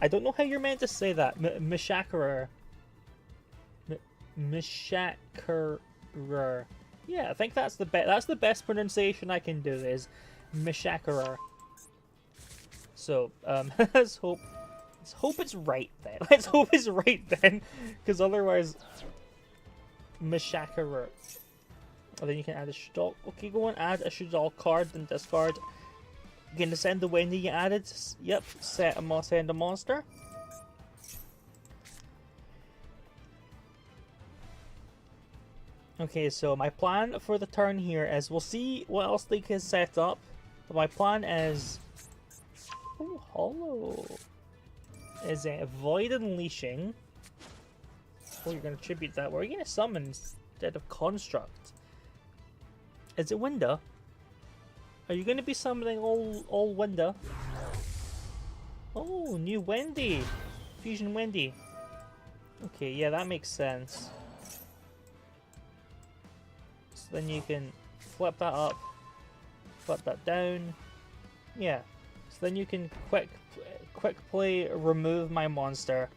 I don't know how you're meant to say that. Meshakurer. Meshakurer. Yeah, I think that's the best pronunciation I can do is Meshakurer. So, let's hope it's right then. Let's hope it's right then, because otherwise, Meshakurer. And then you can add a Shadal. Okay, go and add a Shadal card, then discard. You're gonna send the Wendy you added. Yep, send a monster. Okay, so my plan for the turn here is we'll see what else they can set up. But my plan is, oh, hollow, is a Void Unleashing. Oh, you're gonna tribute that. What are you gonna summon instead of Construct? Is it Winda? Are you going to be summoning all Winda? Oh, new Wendy! Fusion Wendy. Okay, yeah, that makes sense. So then you can flip that up, flip that down. Yeah. So then you can quick play remove my monster.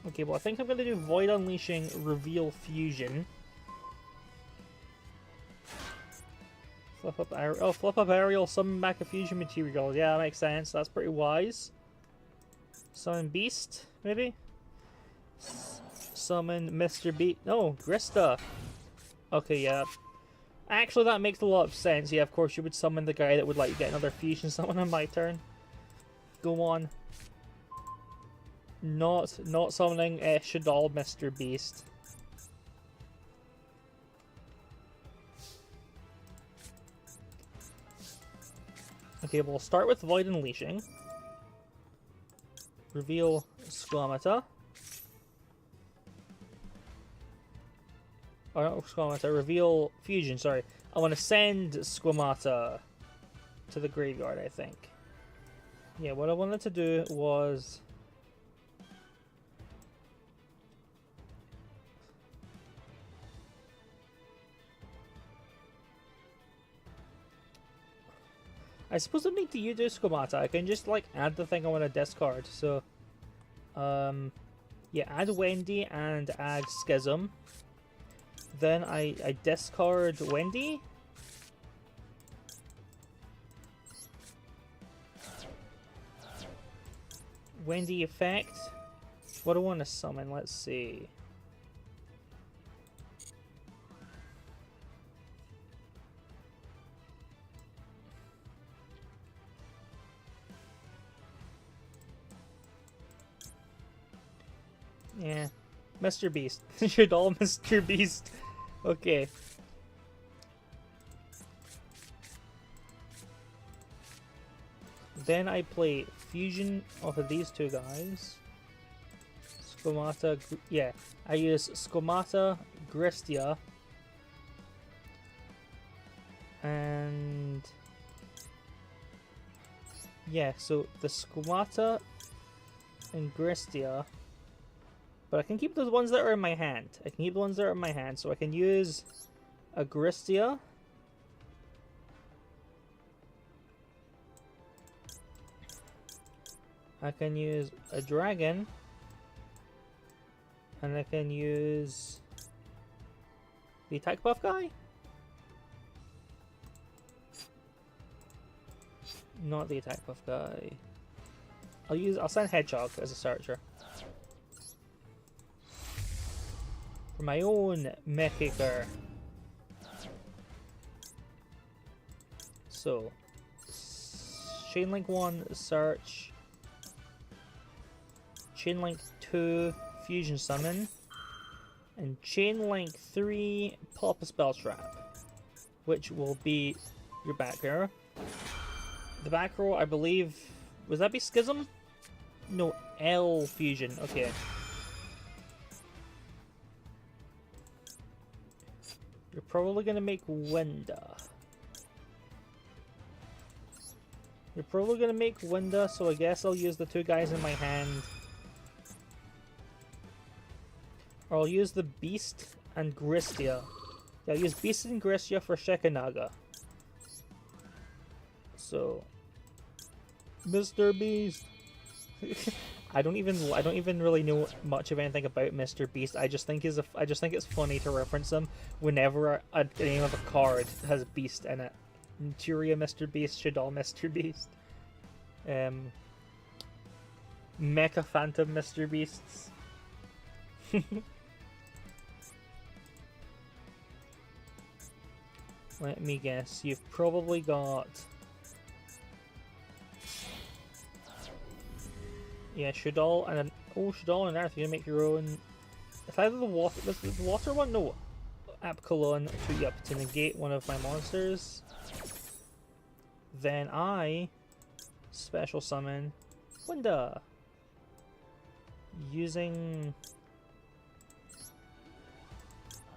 Okay, well I think I'm going to do Void Unleashing Reveal Fusion. Flip up Ariel. Oh, flip up Ariel, summon back a fusion material. Yeah, that makes sense. That's pretty wise. Summon Beast, maybe? Summon Mr. Beast. No, Grista. Okay, yeah. Actually, that makes a lot of sense. Yeah, of course, you would summon the guy that would let you get another fusion summon on my turn. Go on. Not summoning Shadal Mr. Beast. Okay, we'll start with Void Unleashing. Reveal Squamata. Oh, not Squamata, reveal Fusion, sorry. I want to send Squamata to the graveyard, I think. Yeah, what I wanted to do was... I suppose I need to use Squamata. I can just like add the thing I want to discard. So, yeah, add Wendy and add Schism. Then I discard Wendy. Wendy effect. What do I want to summon? Let's see. Yeah, Mr. Beast. Shadal Mr. Beast. Okay. Then I play Fusion off of these 2 guys. Squamata, yeah. I use Squamata, Gristia, And yeah, so the Squatta and Gristia, but I can keep those ones that are in my hand. I can keep the ones that are in my hand, so I can use a Gristia. I can use a dragon, and I can use the attack buff guy. Not the attack buff guy. I'll send Hedgehog as a searcher. For my own Mechaker. So Chain Link 1 search. Chain Link 2 fusion summon. And Chain Link 3 pop a spell trap. Which will be your back row. The back row, I believe, would that be Schism? No, L fusion. Okay. You're probably gonna make Winda. So I guess I'll use the two guys in my hand. Or I'll use the Beast and Gristia. Yeah, I'll use Beast and Gristia for Shekinaga. So Mr. Beast. I don't even really know much of anything about Mr. Beast. I just think it's funny to reference him whenever a name of a card has Beast in it. Turia Mr. Beast, Shaddoll Mr. Beast, Mecha Phantom Mr. Beasts. Let me guess. You've probably got. Yeah, Shaddoll and Shaddoll and Earth. You can make your own. It's either the water. The water one. No, Apcolon to negate one of my monsters. Then I special summon Winda using,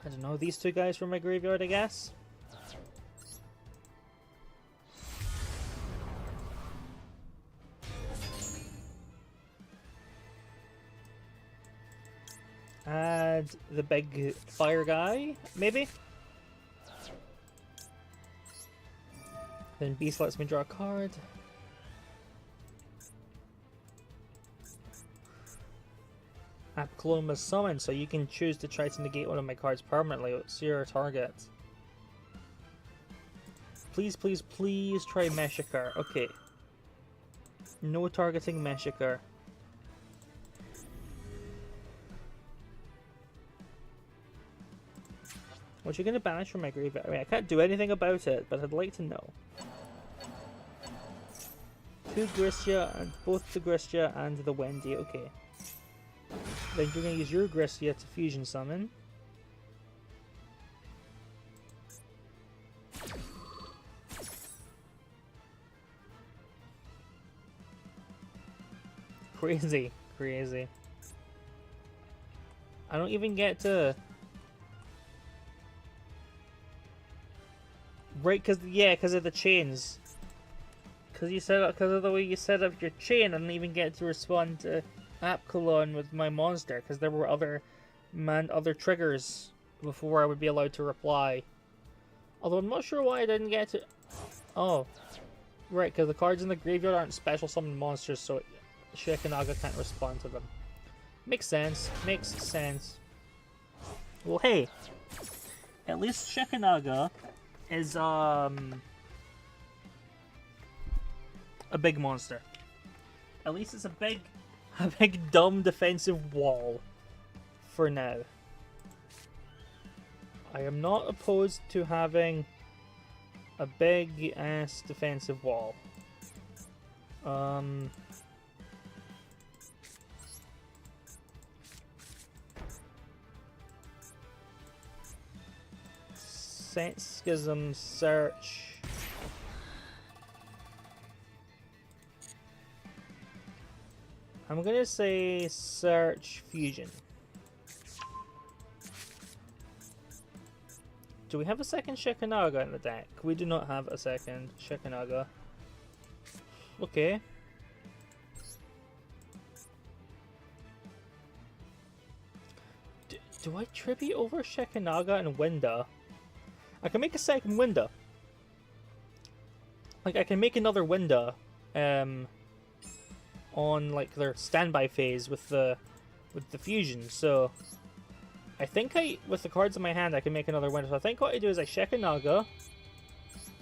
I don't know, these two guys from my graveyard, I guess. Add the big fire guy, maybe? Then Beast lets me draw a card. Apcolon was summoned, so you can choose to try to negate one of my cards permanently. What's your target? Please, please, please try Mechaker. Okay. No targeting Mechaker. What you gonna banish from my graveyard? I mean, I can't do anything about it, but I'd like to know. Two Gristia, and both the Gristia and the Wendy. Okay. Then you're gonna use your Gristia to fusion summon. Crazy, crazy. I don't even get to. Right, because of the chains. Because of the way you set up your chain, I didn't even get to respond to Apcolon with my monster, because there were other triggers before I would be allowed to reply. Although I'm not sure why I didn't get to. Oh, right, because the cards in the graveyard aren't special summon monsters, so Shekinaga can't respond to them. Makes sense. Makes sense. Well, hey, at least Shekinaga is a big monster. At least it's a big dumb defensive wall for now. I am not opposed to having a big ass defensive wall. Schism search. I'm gonna say search fusion. Do we have a second Shikanaga in the deck? We do not have a second Shikanaga. Okay. Do I tribute over Shikanaga and Winda? I can make a second Winda. Like, I can make another Winda on like their standby phase with the fusion. So I think with the cards in my hand I can make another Winda. So I think what I do is I Shikanaga,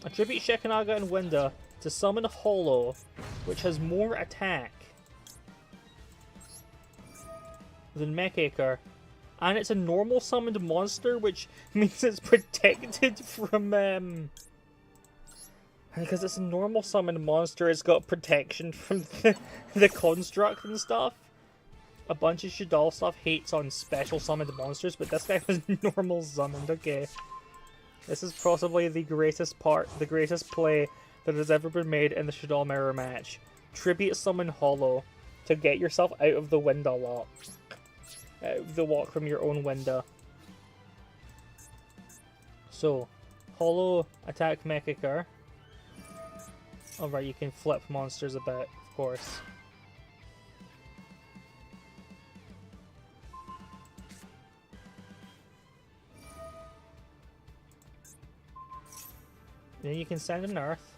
I tribute Shikanaga and Winda to summon Hollow, which has more attack than Mechacre. And it's a normal summoned monster, which means it's protected from, because it's a normal summoned monster, it's got protection from the construct and stuff. A bunch of Shadal stuff hates on special summoned monsters, but this guy was normal summoned, okay. This is possibly the greatest play that has ever been made in the Shadal Mirror match. Tribute summon Hollow to get yourself out of the Winda lock. The walk from your own Winda. So, Hollow attack Mechacre. Alright, you can flip monsters about, of course. Then you can send an Earth,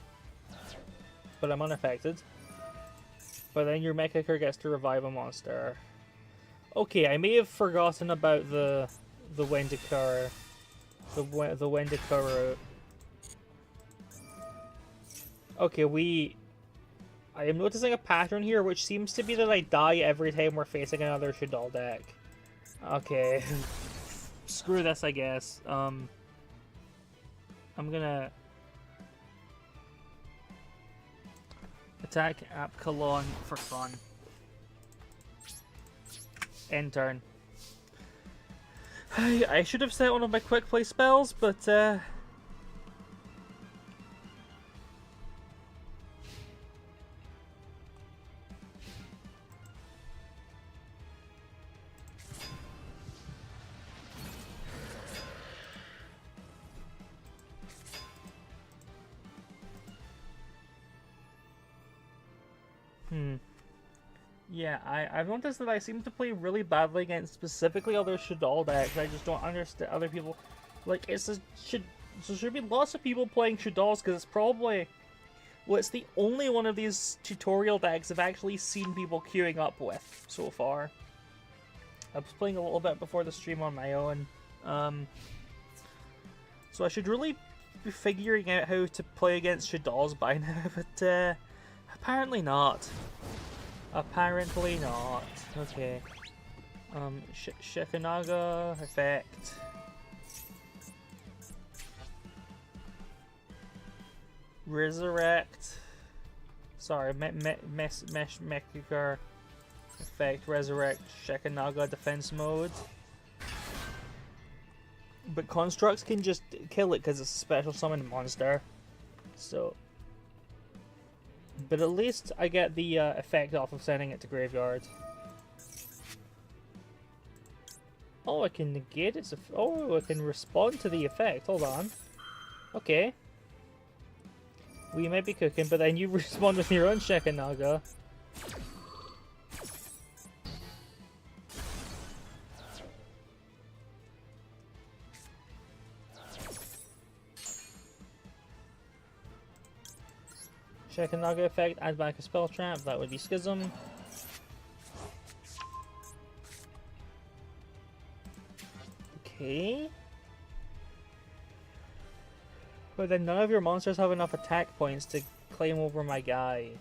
but I'm unaffected. But then your Mechacre gets to revive a monster. Okay, I may have forgotten about the Wendiker, the Wendiker. Okay, I am noticing a pattern here, which seems to be that I die every time we're facing another Shadal deck. Okay, screw this, I guess. I'm gonna attack Apkalon for fun. End turn. I should have set one of my quick play spells, but yeah, I've noticed that I seem to play really badly against specifically other Shadal decks. I just don't understand other people. Like, there should be lots of people playing Shadals, because it's probably, well, it's the only one of these tutorial decks I've actually seen people queuing up with so far. I was playing a little bit before the stream on my own. So I should really be figuring out how to play against Shadals by now, but apparently not. Apparently not. Okay. Shikanaga effect. Resurrect. Sorry, Mechacre effect. Resurrect. Shikanaga defense mode. But constructs can just kill it because it's a special summoned monster. So. But at least I get the effect off of sending it to graveyard. Oh, I can negate its oh, I can respond to the effect. Hold on. Okay. We might be cooking, but then you respond with your own Shikanaga. Shikanaga effect, add back a spell trap, that would be Schism. Okay. But then none of your monsters have enough attack points to claim over my guy.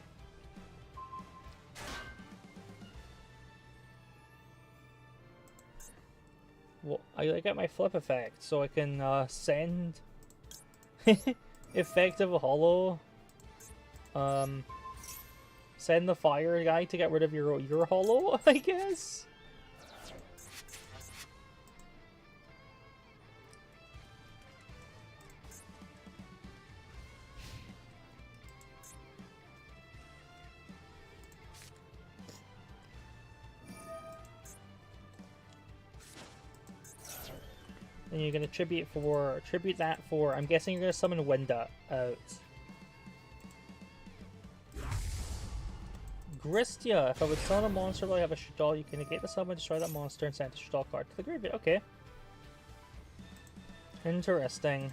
Well, I get my flip effect, so I can send effective hollow. Send the fire guy to get rid of your hollow, I guess. Then you're gonna tribute that for. I'm guessing you're gonna summon Winda out. Gristia. If I would summon a monster while I have a Shaddoll, you can negate the summon, destroy that monster, and send a Shaddoll card to the graveyard. Okay. Interesting.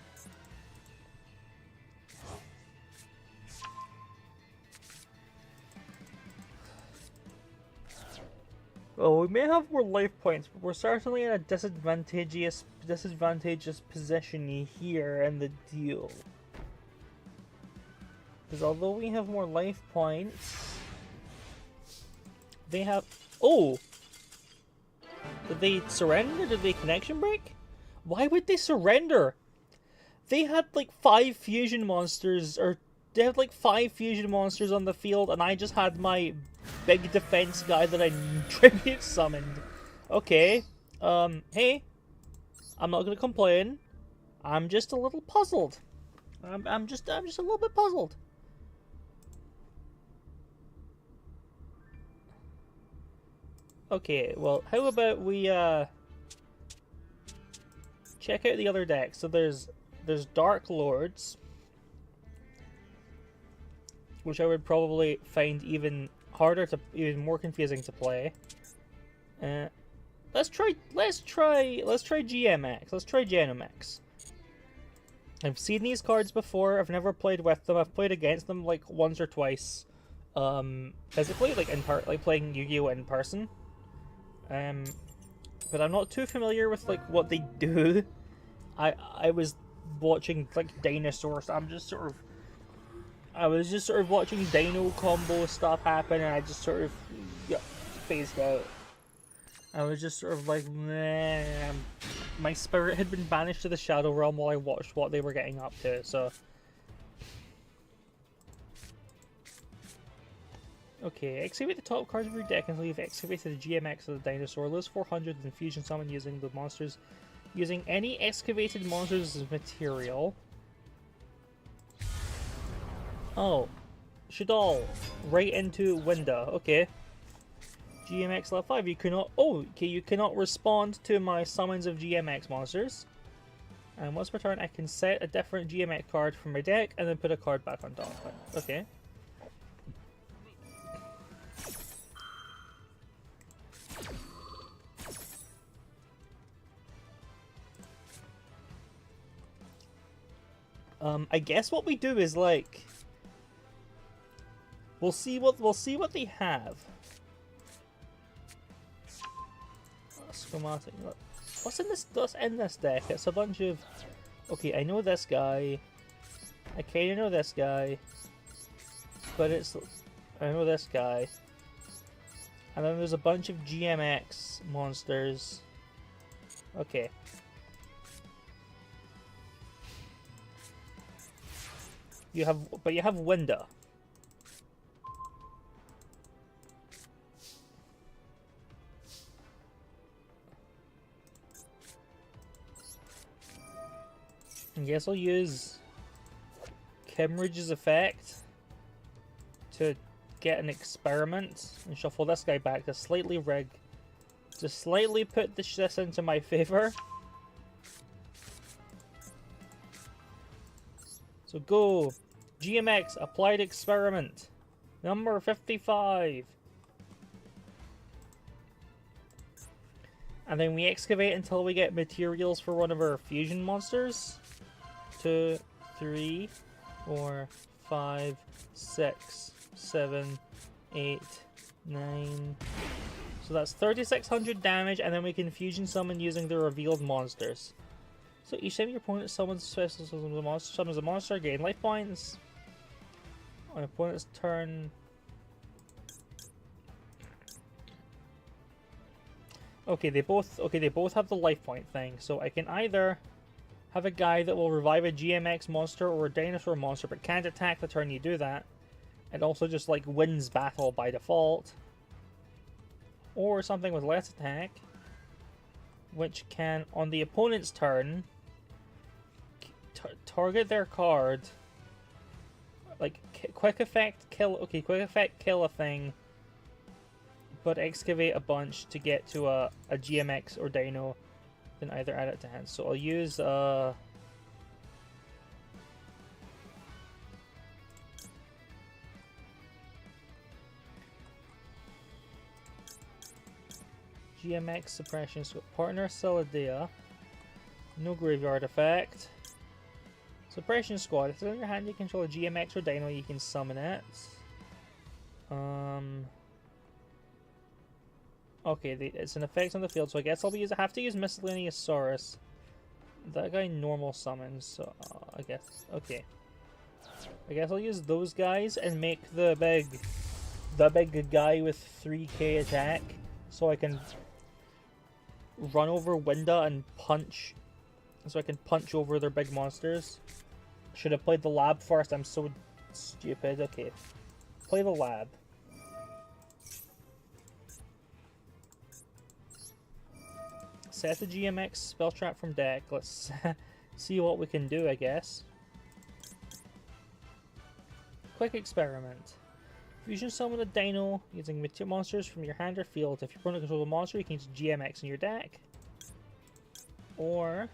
Well, we may have more life points, but we're certainly in a disadvantageous position here in the deal. Because although we have more life points, they have... Oh! Did they surrender? Did they connection break? Why would they surrender? They had like 5 fusion monsters, or they had like 5 fusion monsters on the field, and I just had my big defense guy that I tribute summoned. Okay. Hey. I'm not gonna complain. I'm just a little puzzled. I'm just a little bit puzzled. Okay, well, how about we check out the other decks. So there's Dark Lords, which I would probably find even more confusing to play. Let's try GMX. Let's try Genomex. I've seen these cards before. I've never played with them. I've played against them like once or twice, physically, like playing Yu-Gi-Oh in person. But I'm not too familiar with like what they do. I was watching like dinosaurs. I was just sort of watching dino combo stuff happen, and I just sort of phased out. I was just sort of like, meh. My spirit had been banished to the Shadow Realm while I watched what they were getting up to, so... Okay, excavate the top cards of your deck until you've excavated the GMX of the dinosaur. Lose 400 and fusion summon using the monsters. Using any excavated monsters as material. Oh. Shaddoll. Right into Winda. Okay. GMX level 5. You cannot... Oh, okay, you cannot respond to my summons of GMX monsters. And once per turn, I can set a different GMX card from my deck and then put a card back on top of it. Okay. I guess what we do is like... We'll see what they have. Schematic. What's in this deck? It's a bunch of... Okay, I know this guy. I kinda know this guy. But it's... I know this guy. And then there's a bunch of GMX monsters. Okay. You have Winda. I guess I'll use Kimridge's effect to get an experiment and shuffle this guy back to slightly put this into my favor. So go! GMX Applied Experiment number 55. And then we excavate until we get materials for one of our fusion monsters. 2, 3, 4, 5, 6, 7, 8, 9. So that's 3,600 damage, and then we can fusion summon using the revealed monsters. So each time your opponent summons a monster, gain life points. On opponent's turn. Okay, they both have the life point thing. So I can either have a guy that will revive a GMX monster or a dinosaur monster, but can't attack the turn you do that. It also just like wins battle by default. Or something with less attack, which can, on the opponent's turn, target their card, like quick effect kill a thing, but excavate a bunch to get to a GMX or Dino can either add it to hand. So I'll use GMX suppression. So partner Solidea. No graveyard effect. Suppression Squad. If it's in your hand, you control a GMX or Dino, you can summon it. Okay, it's an effect on the field, so I guess I have to use Miscellaneous Saurus. That guy normal summons, so I guess okay. I guess I'll use those guys and make the big guy with 3k attack, so I can run over Winda and punch. So I can punch over their big monsters. Should have played the lab first. I'm so stupid. Okay, play the lab. Set the GMX spell trap from deck. Let's see what we can do, I guess. Quick experiment. Fusion summon a Dino using monsters from your hand or field. If your opponent controls a monster, you can use GMX in your deck. Or...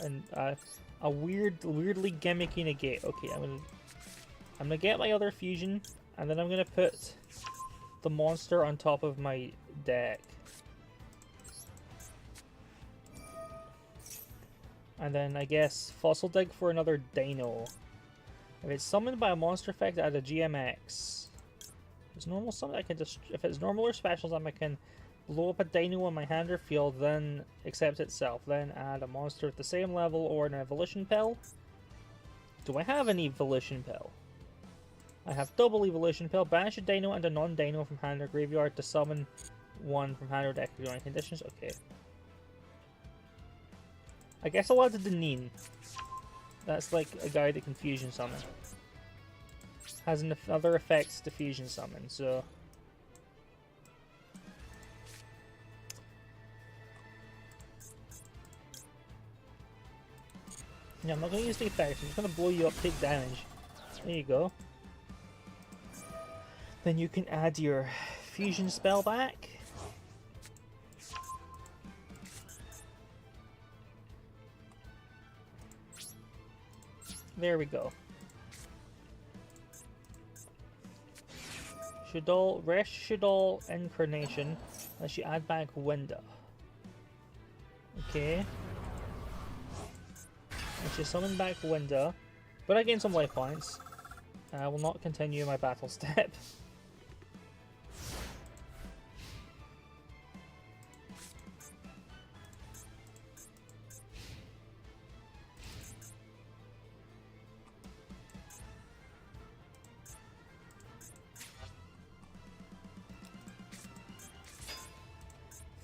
and a weirdly gimmicky negate. Okay, I'm gonna get my other fusion, and then I'm gonna put the monster on top of my deck. And then I guess Fossil Dig for another Dino. If it's summoned by a monster effect, add a GMX. If it's normal summon, I can just if it's normal or special summon, I can blow up a Dino on my hand or field, then accept itself. Then add a monster at the same level or an evolution pill. Do I have an evolution pill? I have double evolution pill. Banish a Dino and a non-Dino from hand or graveyard to summon one from hand or deck if you're on conditions. Okay. I guess I'll add the Deneen. That's like a guy that can fusion summon. Has other effects to fusion summon, so... yeah, I'm not going to use the effects, I'm just going to blow you up, take damage. There you go. Then you can add your fusion spell back. There we go. Shaddoll Incarnation. Unless you add back Winda. Okay. I should summon back Winda, but I gain some life points. I will not continue my battle step.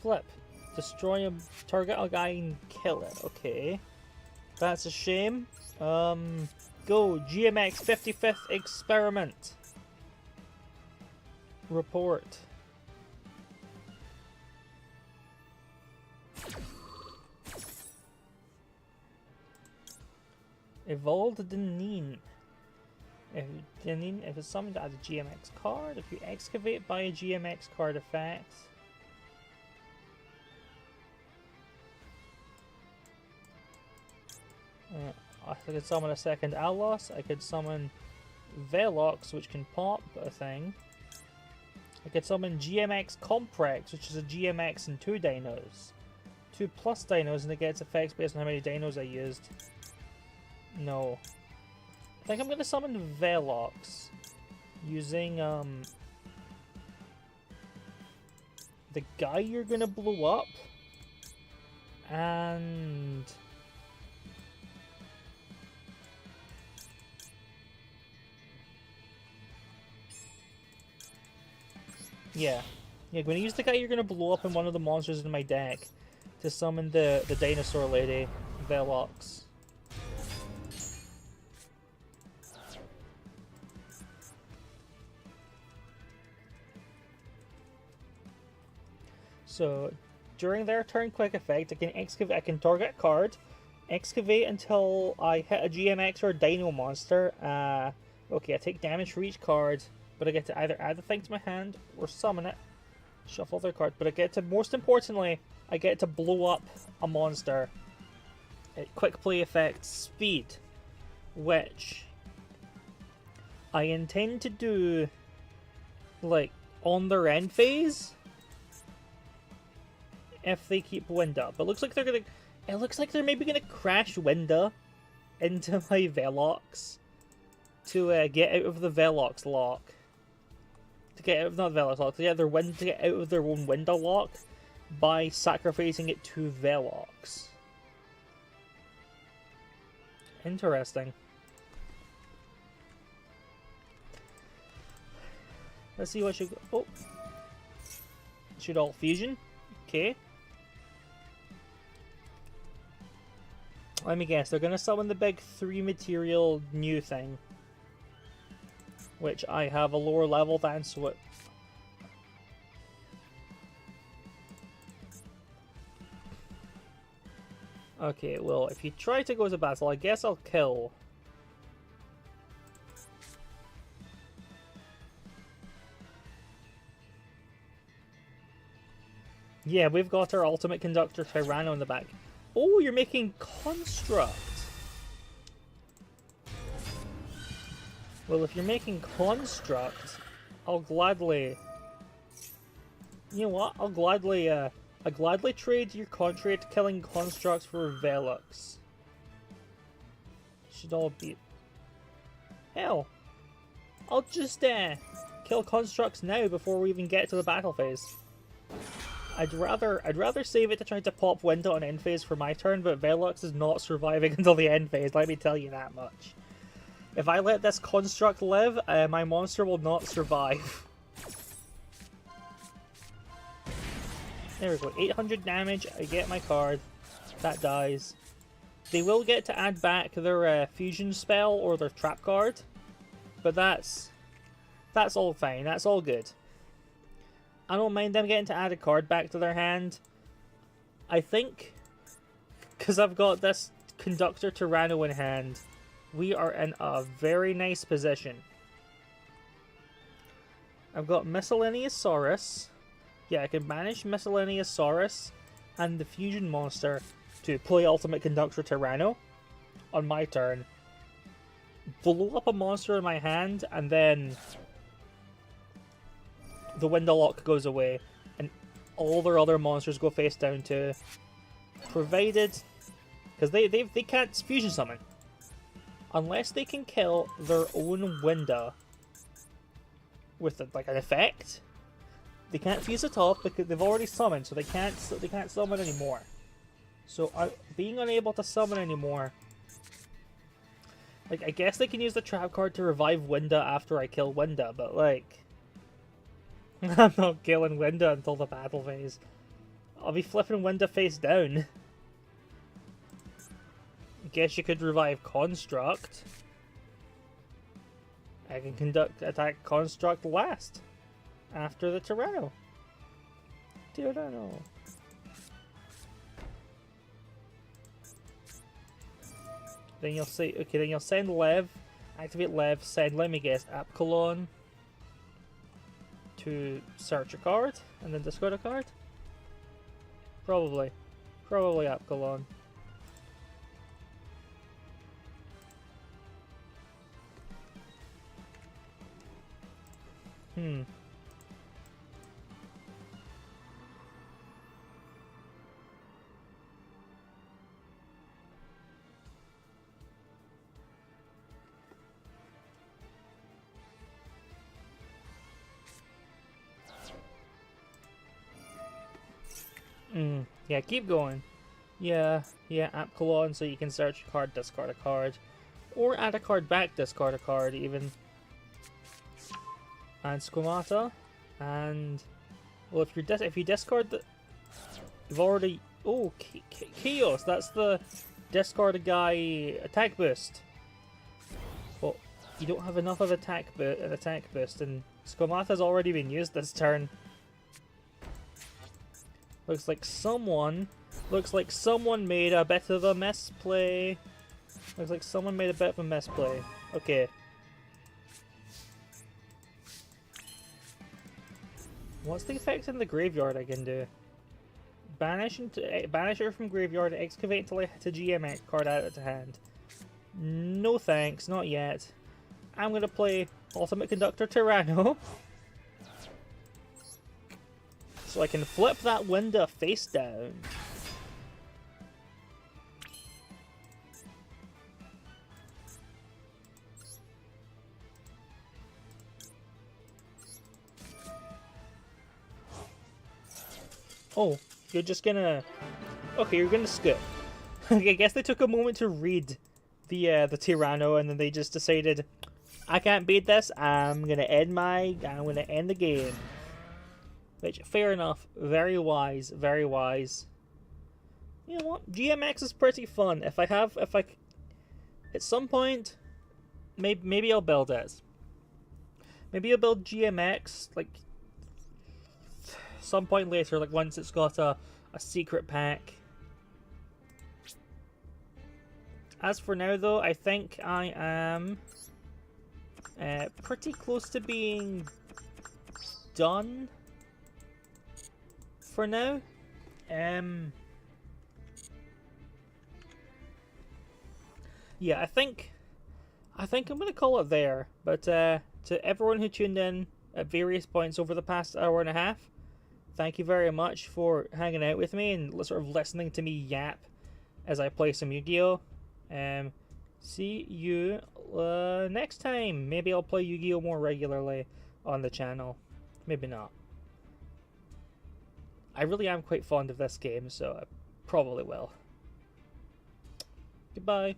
Flip. Destroy a target a guy and kill it. Okay. That's a shame. Go. GMX 55th experiment. Report. Evolved Deneen. If it's summoned, add a GMX card. If you excavate by a GMX card effect. I could summon a second Alos. I could summon Velox, which can pop a thing. I could summon GMX Comprex, which is a GMX and 2 dinos. 2 plus dinos, and it gets effects based on how many dinos I used. No. I think I'm going to summon Velox using the guy you're going to blow up. And... yeah, I'm going to use the guy you're going to blow up in one of the monsters in my deck to summon the dinosaur lady, Velox. So, during their turn quick effect, I can target a card, excavate until I hit a GMX or a Dino monster. Okay, I take damage for each card, but I get to either add the thing to my hand or summon it. Shuffle their card, but I get to, most importantly, I get to blow up a monster. Quick play effect, speed, which I intend to do, like, on their end phase, if they keep Winda. But it looks like they're gonna, it looks like they're maybe gonna crash Winda into my Velox to get out of the Velox lock. To get out of, not Velox lock, to get out of their own window lock by sacrificing it to Velox. Interesting. Let's see what should go. Oh, should all fusion. Okay. Let me guess. They're gonna summon the big 3 material new thing, which I have a lower level than, so it... Okay, well, if you try to go to battle, I guess I'll kill. Yeah, we've got our ultimate conductor Tyranno in the back. Oh, you're making Construct. Well, if you're making Construct, I'll gladly... You know what? I'll gladly trade your contract killing Constructs for Velox. Should all be... Hell! I'll just kill Constructs now before we even get to the battle phase. I'd rather save it to try to pop Winda on end phase for my turn, but Velox is not surviving until the end phase, let me tell you that much. If I let this Construct live, my monster will not survive. There we go, 800 damage, I get my card. That dies. They will get to add back their fusion spell or their trap card, but that's all fine, that's all good. I don't mind them getting to add a card back to their hand. I think, because I've got this Conductor Tyranno in hand, we are in a very nice position. I've got Miscellaneous Saurus. Yeah, I can banish Miscellaneous Saurus and the Fusion Monster to play Ultimate Conductor Tyranno on my turn. Blow up a monster in my hand, and then the window lock goes away, and all their other monsters go face down too. Provided, because they can't fusion summon unless they can kill their own Winda with like an effect. They can't fuse it off because they've already summoned, so they can't summon anymore. So being unable to summon anymore, like I guess they can use the trap card to revive Winda after I kill Winda, but like I'm not killing Winda until the battle phase. I'll be flipping Winda face down. Guess you could revive Construct. I can attack Construct last. After the Tyranno. Tyranno. Then you'll say, okay, then you'll send Lev, activate Lev, send, let me guess, Apcolon to search a card, and then discard a card? Probably. Probably Apcolon. Yeah, keep going. Yeah, Apcolon, so you can search a card, discard a card. Or add a card back, discard a card, even. And Squamata. And, well, if you discard the... You've already... Oh, Chaos, that's the discard a guy attack boost. Well, you don't have enough of an attack boost, and Squamata's already been used this turn. Looks like someone made a bit of a misplay. Looks like someone made a bit of a misplay. Okay. What's the effect in the graveyard I can do? Banish her from graveyard, excavate until I hit a GMX card out to hand. No thanks, not yet. I'm gonna play Ultimate Conductor Tyranno. So I can flip that window face down. Oh, you're just gonna... Okay, you're gonna skip. I guess they took a moment to read the Tyranno, and then they just decided, I can't beat this, I'm gonna end the game. Which, fair enough. Very wise, very wise. You know what? GMX is pretty fun. At some point, maybe I'll build it. Maybe I'll build GMX, like, some point later, like once it's got a secret pack. As for now, though, I think I am pretty close to being done for now. Yeah, I think I'm gonna call it there. But to everyone who tuned in at various points over the past hour and a half, thank you very much for hanging out with me and sort of listening to me yap as I play some Yu-Gi-Oh! See you next time. Maybe I'll play Yu-Gi-Oh! More regularly on the channel. Maybe not. I really am quite fond of this game, so I probably will. Goodbye.